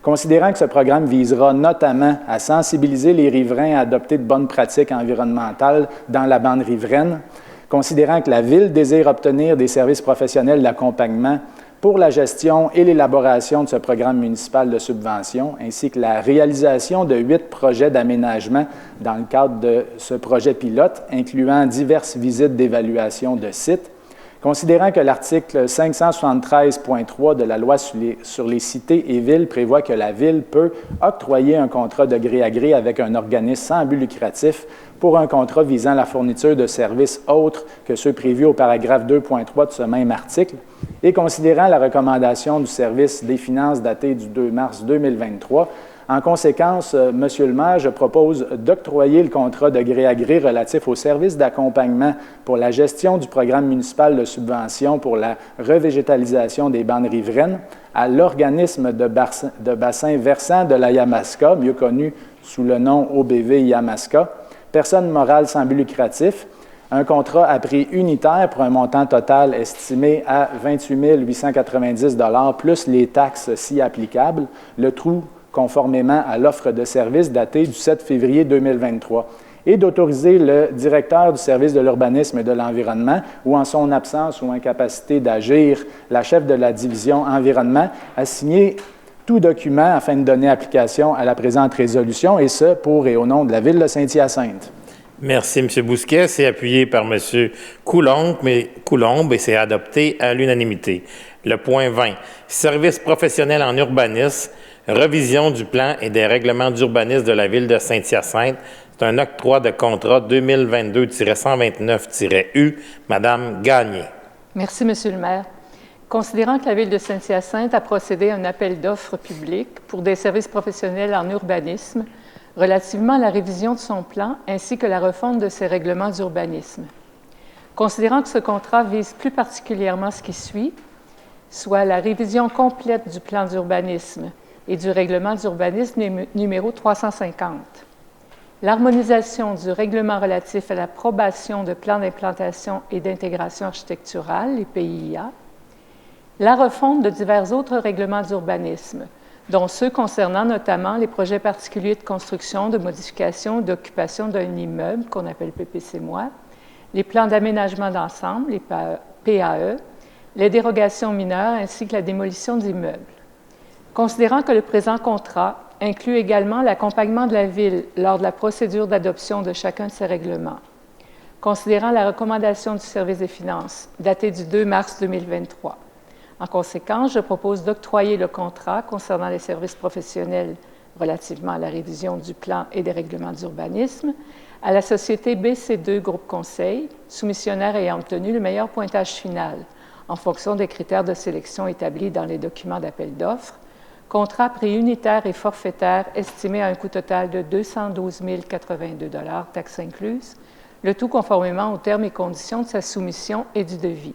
considérant que ce programme visera notamment à sensibiliser les riverains à adopter de bonnes pratiques environnementales dans la bande riveraine, considérant que la Ville désire obtenir des services professionnels d'accompagnement pour la gestion et l'élaboration de ce programme municipal de subvention, ainsi que la réalisation de 8 projets d'aménagement dans le cadre de ce projet pilote, incluant diverses visites d'évaluation de sites, considérant que l'article 573.3 de la loi sur les cités et villes prévoit que la Ville peut octroyer un contrat de gré à gré avec un organisme sans but lucratif pour un contrat visant la fourniture de services autres que ceux prévus au paragraphe 2.3 de ce même article, et considérant la recommandation du service des finances datée du 2 mars 2023, En conséquence, Monsieur le maire, je propose d'octroyer le contrat de gré à gré relatif au service d'accompagnement pour la gestion du programme municipal de subvention pour la revégétalisation des bandes riveraines à l'organisme de bassin versant de la Yamaska, mieux connu sous le nom OBV Yamaska, personne morale sans but lucratif, un contrat à prix unitaire pour un montant total estimé à 28 890 $ plus les taxes si applicables, le tout conformément à l'offre de service datée du 7 février 2023, et d'autoriser le directeur du service de l'urbanisme et de l'environnement, ou en son absence ou incapacité d'agir, la chef de la division environnement, à signer tout document afin de donner application à la présente résolution, et ce, pour et au nom de la Ville de Saint-Hyacinthe. Merci, M. Bousquet. C'est appuyé par M. Coulombe, et c'est adopté à l'unanimité. Le point 20, service professionnel en urbanisme, revision du plan et des règlements d'urbanisme de la Ville de Saint-Hyacinthe. C'est un octroi de contrat 2022-129-U. Madame Gagné. Merci, Monsieur le maire. Considérant que la Ville de Saint-Hyacinthe a procédé à un appel d'offres public pour des services professionnels en urbanisme relativement à la révision de son plan ainsi que la refonte de ses règlements d'urbanisme. Considérant que ce contrat vise plus particulièrement ce qui suit, soit la révision complète du plan d'urbanisme et du règlement d'urbanisme numéro 350, l'harmonisation du règlement relatif à l'approbation de plans d'implantation et d'intégration architecturale, les PIA, la refonte de divers autres règlements d'urbanisme, dont ceux concernant notamment les projets particuliers de construction, de modification ou d'occupation d'un immeuble, qu'on appelle PPC-MOI, les plans d'aménagement d'ensemble, les PAE, les dérogations mineures ainsi que la démolition d'immeubles. Considérant que le présent contrat inclut également l'accompagnement de la Ville lors de la procédure d'adoption de chacun de ces règlements, considérant la recommandation du service des finances datée du 2 mars 2023. En conséquence, je propose d'octroyer le contrat concernant les services professionnels relativement à la révision du plan et des règlements d'urbanisme à la société BC2 Groupe Conseil, soumissionnaire ayant obtenu le meilleur pointage final en fonction des critères de sélection établis dans les documents d'appel d'offres, contrat prix unitaire et forfaitaire estimé à un coût total de 212 082 $, taxes incluses, le tout conformément aux termes et conditions de sa soumission et du devis.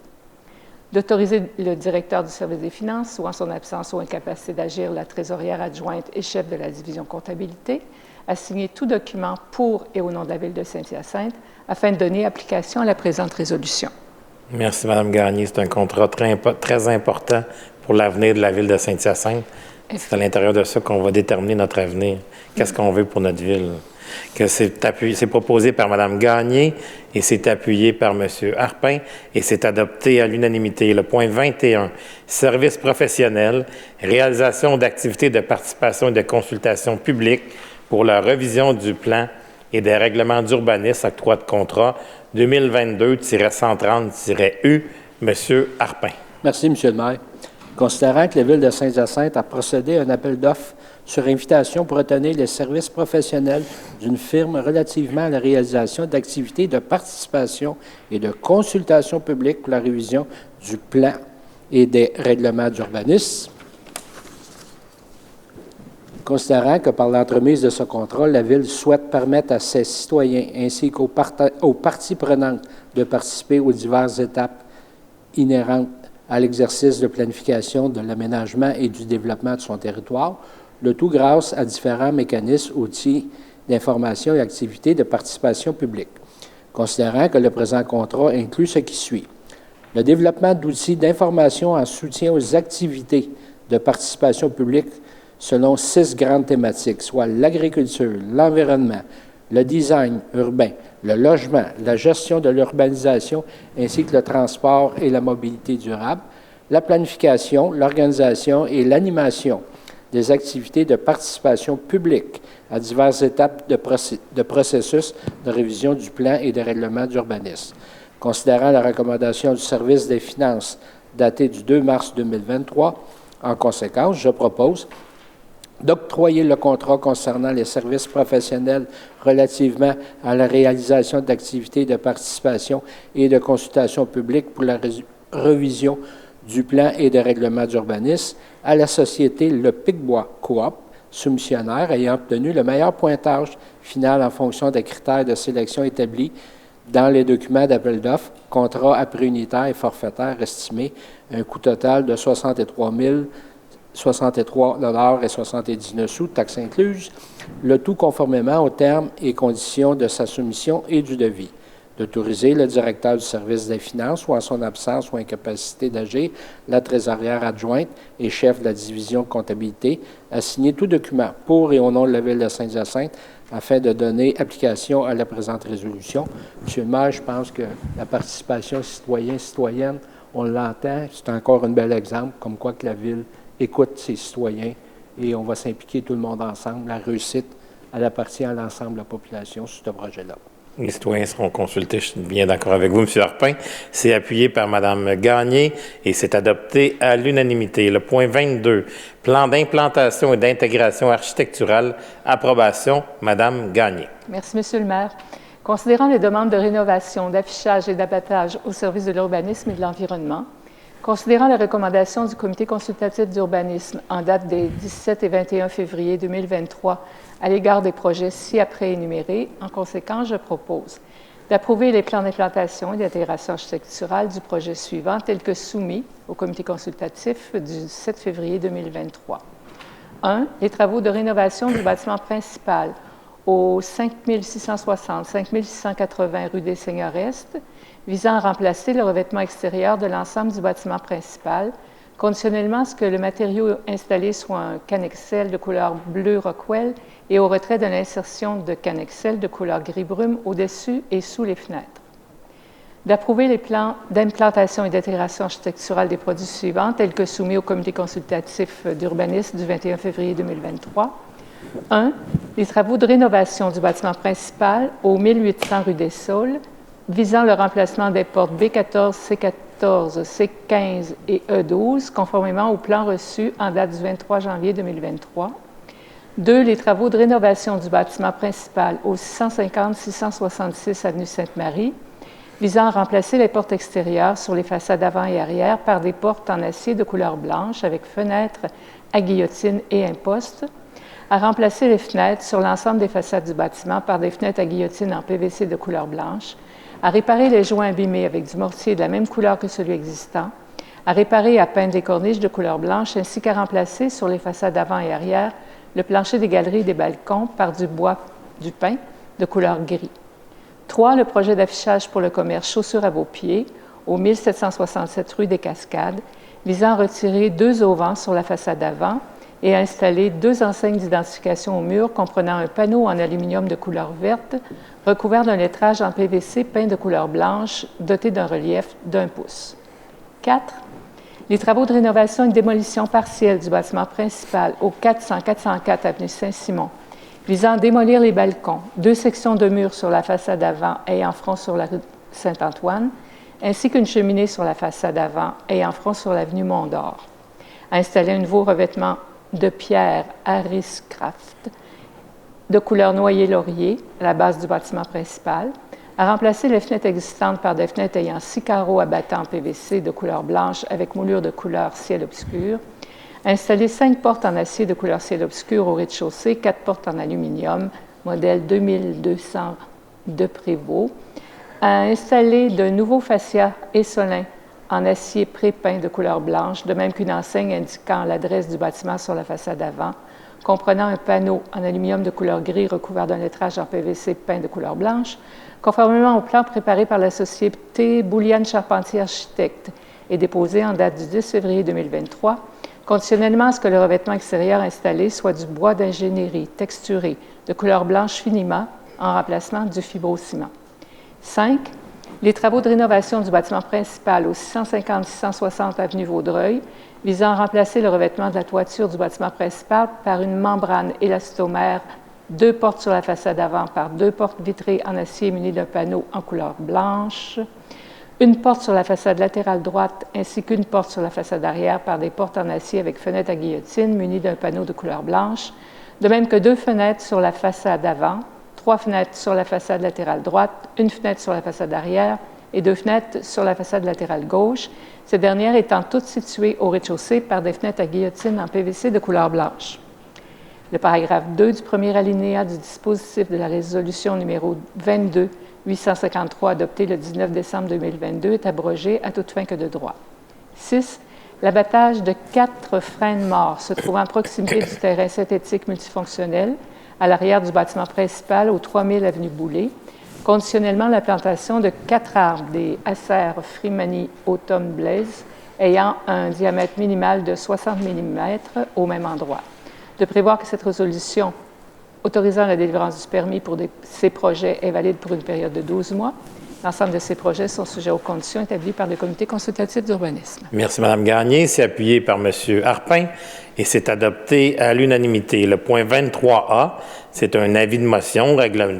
D'autoriser le directeur du service des finances, ou en son absence ou incapacité d'agir, la trésorière adjointe et chef de la division comptabilité, à signer tout document pour et au nom de la Ville de Saint-Hyacinthe afin de donner application à la présente résolution. Merci, Mme Gagné. C'est un contrat très important pour l'avenir de la Ville de Saint-Hyacinthe. C'est à l'intérieur de ça qu'on va déterminer notre avenir. Qu'est-ce qu'on veut pour notre ville? Que c'est proposé par Mme Gagné et c'est appuyé par M. Harpin et c'est adopté à l'unanimité. Le point 21, services professionnels, réalisation d'activités de participation et de consultation publique pour la revision du plan et des règlements d'urbanisme, octroi de contrat 2022-130-U. M. Harpin. Merci, M. le maire. Considérant que la Ville de Saint-Hyacinthe a procédé à un appel d'offres sur invitation pour obtenir les services professionnels d'une firme relativement à la réalisation d'activités de participation et de consultation publique pour la révision du plan et des règlements d'urbanisme. Considérant que par l'entremise de ce contrat, la Ville souhaite permettre à ses citoyens ainsi qu'aux parties prenantes de participer aux diverses étapes inhérentes à l'exercice de planification de l'aménagement et du développement de son territoire, le tout grâce à différents mécanismes, outils d'information et activités de participation publique. Considérant que le présent contrat inclut ce qui suit: le développement d'outils d'information en soutien aux activités de participation publique selon 6 grandes thématiques, soit l'agriculture, l'environnement, le design urbain, le logement, la gestion de l'urbanisation ainsi que le transport et la mobilité durable, la planification, l'organisation et l'animation des activités de participation publique à diverses étapes de processus de révision du plan et des règlements d'urbanisme. Considérant la recommandation du service des finances datée du 2 mars 2023, en conséquence, je propose d'octroyer le contrat concernant les services professionnels relativement à la réalisation d'activités de participation et de consultation publique pour la révision du plan et des règlements d'urbanisme à la société Le Pic-Bois Coop, soumissionnaires ayant obtenu le meilleur pointage final en fonction des critères de sélection établis dans les documents d'appel d'offres, contrat à prix unitaire et forfaitaire estimé à un coût total de 63 063,79 taxes incluses, le tout conformément aux termes et conditions de sa soumission et du devis. D'autoriser le directeur du service des finances ou en son absence ou incapacité d'agir, la trésorière adjointe et chef de la division comptabilité à signer tout document pour et au nom de la Ville de Saint-Hyacinthe afin de donner application à la présente résolution. Monsieur le maire, je pense que la participation citoyenne, on l'entend, c'est encore un bel exemple, comme quoi que la Ville écoute ses citoyens et on va s'impliquer tout le monde ensemble. La réussite, elle appartient à l'ensemble de la population sur ce projet-là. Les citoyens seront consultés, je suis bien d'accord avec vous, M. Harpin. C'est appuyé par Mme Gagné et c'est adopté à l'unanimité. Le point 22, plan d'implantation et d'intégration architecturale, approbation, Mme Gagné. Merci, M. le maire. Considérant les demandes de rénovation, d'affichage et d'abattage au service de l'urbanisme et de l'environnement, considérant les recommandations du Comité consultatif d'urbanisme en date des 17 et 21 février 2023 à l'égard des projets ci-après énumérés, en conséquence, je propose d'approuver les plans d'implantation et d'intégration architecturale du projet suivant tels que soumis au Comité consultatif du 7 février 2023. 1. Les travaux de rénovation du bâtiment principal au 5660-5680 rue des Seigneurs-Est, visant à remplacer le revêtement extérieur de l'ensemble du bâtiment principal, conditionnellement à ce que le matériau installé soit un Canexel de couleur bleu Rockwell et au retrait de l'insertion de Canexel de couleur gris-brume au-dessus et sous les fenêtres. D'approuver les plans d'implantation et d'intégration architecturale des produits suivants tels que soumis au Comité consultatif d'urbanisme du 21 février 2023. 1. Les travaux de rénovation du bâtiment principal au 1800 rue des Saules, visant le remplacement des portes B14, C14, C15 et E12, conformément au plan reçu en date du 23 janvier 2023. 2. Les travaux de rénovation du bâtiment principal au 650-666 avenue Sainte-Marie, visant à remplacer les portes extérieures sur les façades avant et arrière par des portes en acier de couleur blanche avec fenêtres à guillotine et imposte, à remplacer les fenêtres sur l'ensemble des façades du bâtiment par des fenêtres à guillotine en PVC de couleur blanche, à réparer les joints abîmés avec du mortier de la même couleur que celui existant, à réparer et à peindre les corniches de couleur blanche, ainsi qu'à remplacer sur les façades avant et arrière le plancher des galeries et des balcons par du bois du pin de couleur gris. 3. Le projet d'affichage pour le commerce Chaussures à vos pieds au 1767 rue des Cascades, visant à retirer 2 auvents sur la façade avant et à installer 2 enseignes d'identification au mur comprenant un panneau en aluminium de couleur verte recouvert d'un lettrage en PVC peint de couleur blanche doté d'un relief d'1 pouce. 4. Les travaux de rénovation et de démolition partielle du bâtiment principal au 400-404 avenue Saint-Simon, visant à démolir les balcons, 2 sections de murs sur la façade avant ayant front sur la rue Saint-Antoine, ainsi qu'une cheminée sur la façade avant ayant front sur l'avenue Mont-d'Or. À installer un nouveau revêtement de pierre Harris-Craft de couleur noyer laurier à la base du bâtiment principal, à remplacer les fenêtres existantes par des fenêtres ayant 6 carreaux abattants en PVC de couleur blanche avec moulure de couleur ciel obscur, à installer 5 portes en acier de couleur ciel obscur au rez-de-chaussée, 4 portes en aluminium, modèle 2200 de Prévost, à installer de nouveaux fascias Essolin en acier pré-peint de couleur blanche, de même qu'une enseigne indiquant l'adresse du bâtiment sur la façade avant, comprenant un panneau en aluminium de couleur gris recouvert d'un lettrage en PVC peint de couleur blanche, conformément au plan préparé par la société Bouliane Charpentier Architecte et déposé en date du 10 février 2023, conditionnellement à ce que le revêtement extérieur installé soit du bois d'ingénierie texturé de couleur blanche finiment en remplacement du fibrociment. 5. Les travaux de rénovation du bâtiment principal au 650-660 avenue Vaudreuil, visant à remplacer le revêtement de la toiture du bâtiment principal par une membrane élastomère, 2 portes sur la façade avant par 2 portes vitrées en acier munies d'un panneau en couleur blanche, une porte sur la façade latérale droite ainsi qu'une porte sur la façade arrière par des portes en acier avec fenêtres à guillotine munies d'un panneau de couleur blanche, de même que 2 fenêtres sur la façade avant, 3 fenêtres sur la façade latérale droite, une fenêtre sur la façade arrière et 2 fenêtres sur la façade latérale gauche, ces dernières étant toutes situées au rez-de-chaussée par des fenêtres à guillotine en PVC de couleur blanche. Le paragraphe 2 du premier alinéa du dispositif de la résolution numéro 22-853 adoptée le 19 décembre 2022 est abrogé à toute fin que de droit. 6. L'abattage de 4 frênes morts se trouvant à proximité du terrain synthétique multifonctionnel à l'arrière du bâtiment principal au 3000 avenue Boulay, conditionnellement la plantation de 4 arbres des Acer Freemany Autumn Blaze ayant un diamètre minimal de 60 mm au même endroit. De prévoir que cette résolution autorisant la délivrance du permis pour ces projets est valide pour une période de 12 mois. L'ensemble de ces projets sont sujets aux conditions établies par le Comité consultatif d'urbanisme. Merci, Mme Gagné. C'est appuyé par M. Harpin et c'est adopté à l'unanimité. Le point 23A, c'est un avis de motion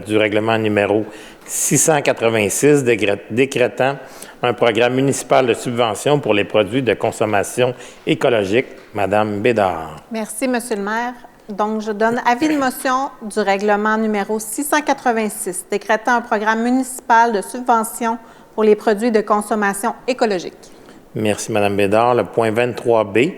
du règlement numéro 686 décrétant un programme municipal de subvention pour les produits de consommation écologique. Mme Bédard. Merci, M. le maire. Donc, je donne avis de motion du règlement numéro 686, décrétant un programme municipal de subvention pour les produits de consommation écologique. Merci, Mme Bédard. Le point 23B,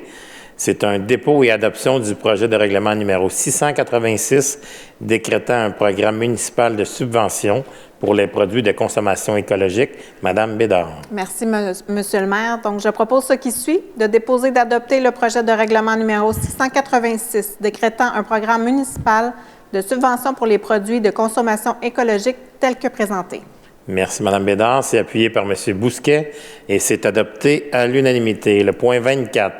c'est un dépôt et adoption du projet de règlement numéro 686, décrétant un programme municipal de subvention pour les produits de consommation écologique. Mme Bédard. Merci, Monsieur le maire. Donc, je propose ce qui suit, de déposer et d'adopter le projet de règlement numéro 686, décrétant un programme municipal de subvention pour les produits de consommation écologique tel que présenté. Merci, Mme Bédard. C'est appuyé par M. Bousquet et c'est adopté à l'unanimité. Le point 24.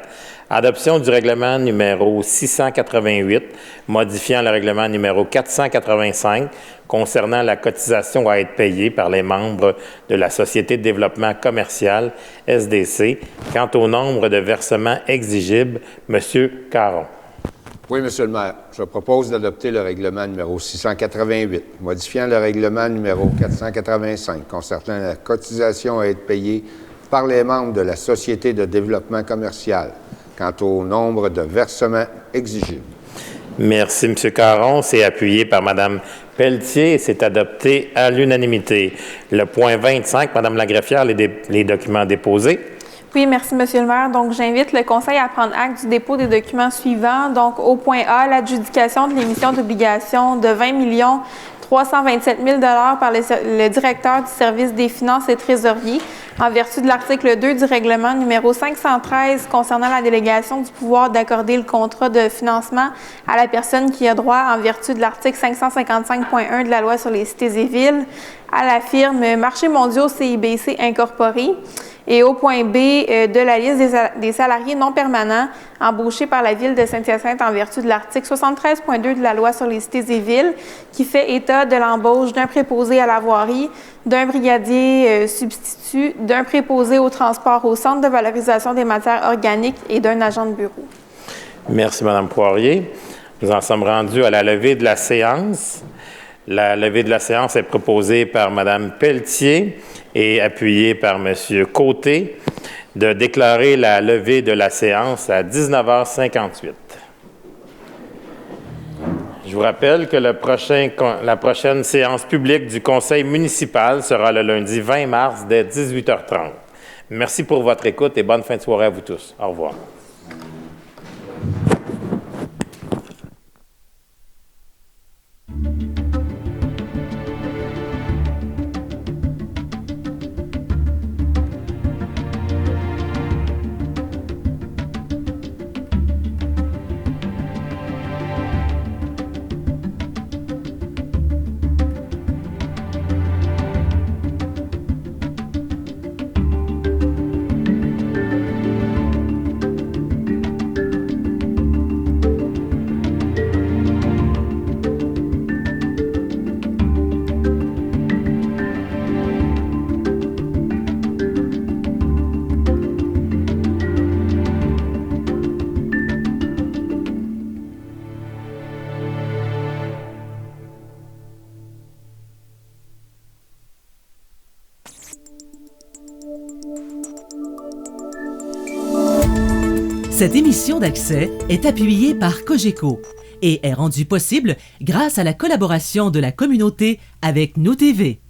Adoption du règlement numéro 688, modifiant le règlement numéro 485 concernant la cotisation à être payée par les membres de la Société de développement commercial, SDC, quant au nombre de versements exigibles. M. Caron. Oui, Monsieur le maire. Je propose d'adopter le règlement numéro 688, modifiant le règlement numéro 485 concernant la cotisation à être payée par les membres de la Société de développement commercial, quant au nombre de versements exigibles. Merci, M. Caron. C'est appuyé par Mme Pelletier et c'est adopté à l'unanimité. Le point 25, Mme Lagreffière, les documents déposés. Oui, merci, Monsieur le maire. Donc, j'invite le Conseil à prendre acte du dépôt des documents suivants. Donc, au point A, l'adjudication de l'émission d'obligations de 20 327 000 par le directeur du service des finances et trésorier, en vertu de l'article 2 du règlement numéro 513 concernant la délégation du pouvoir d'accorder le contrat de financement à la personne qui a droit en vertu de l'article 555.1 de la loi sur les cités et villes à la firme Marchés mondiaux CIBC Incorporé. Et au point B, de la liste des salariés non permanents embauchés par la Ville de Saint-Hyacinthe en vertu de l'article 73.2 de la loi sur les cités et villes, qui fait état de l'embauche d'un préposé à la voirie, d'un brigadier substitut, d'un préposé au transport au centre de valorisation des matières organiques et d'un agent de bureau. Merci, Mme Poirier. Nous en sommes rendus à la levée de la séance. La levée de la séance est proposée par Mme Pelletier et appuyée par M. Côté de déclarer la levée de la séance à 19h58. Je vous rappelle que la prochaine séance publique du Conseil municipal sera le lundi 20 mars dès 18h30. Merci pour votre écoute et bonne fin de soirée à vous tous. Au revoir. Cette émission d'Accès est appuyée par Cogeco et est rendue possible grâce à la collaboration de la communauté avec Nous TV.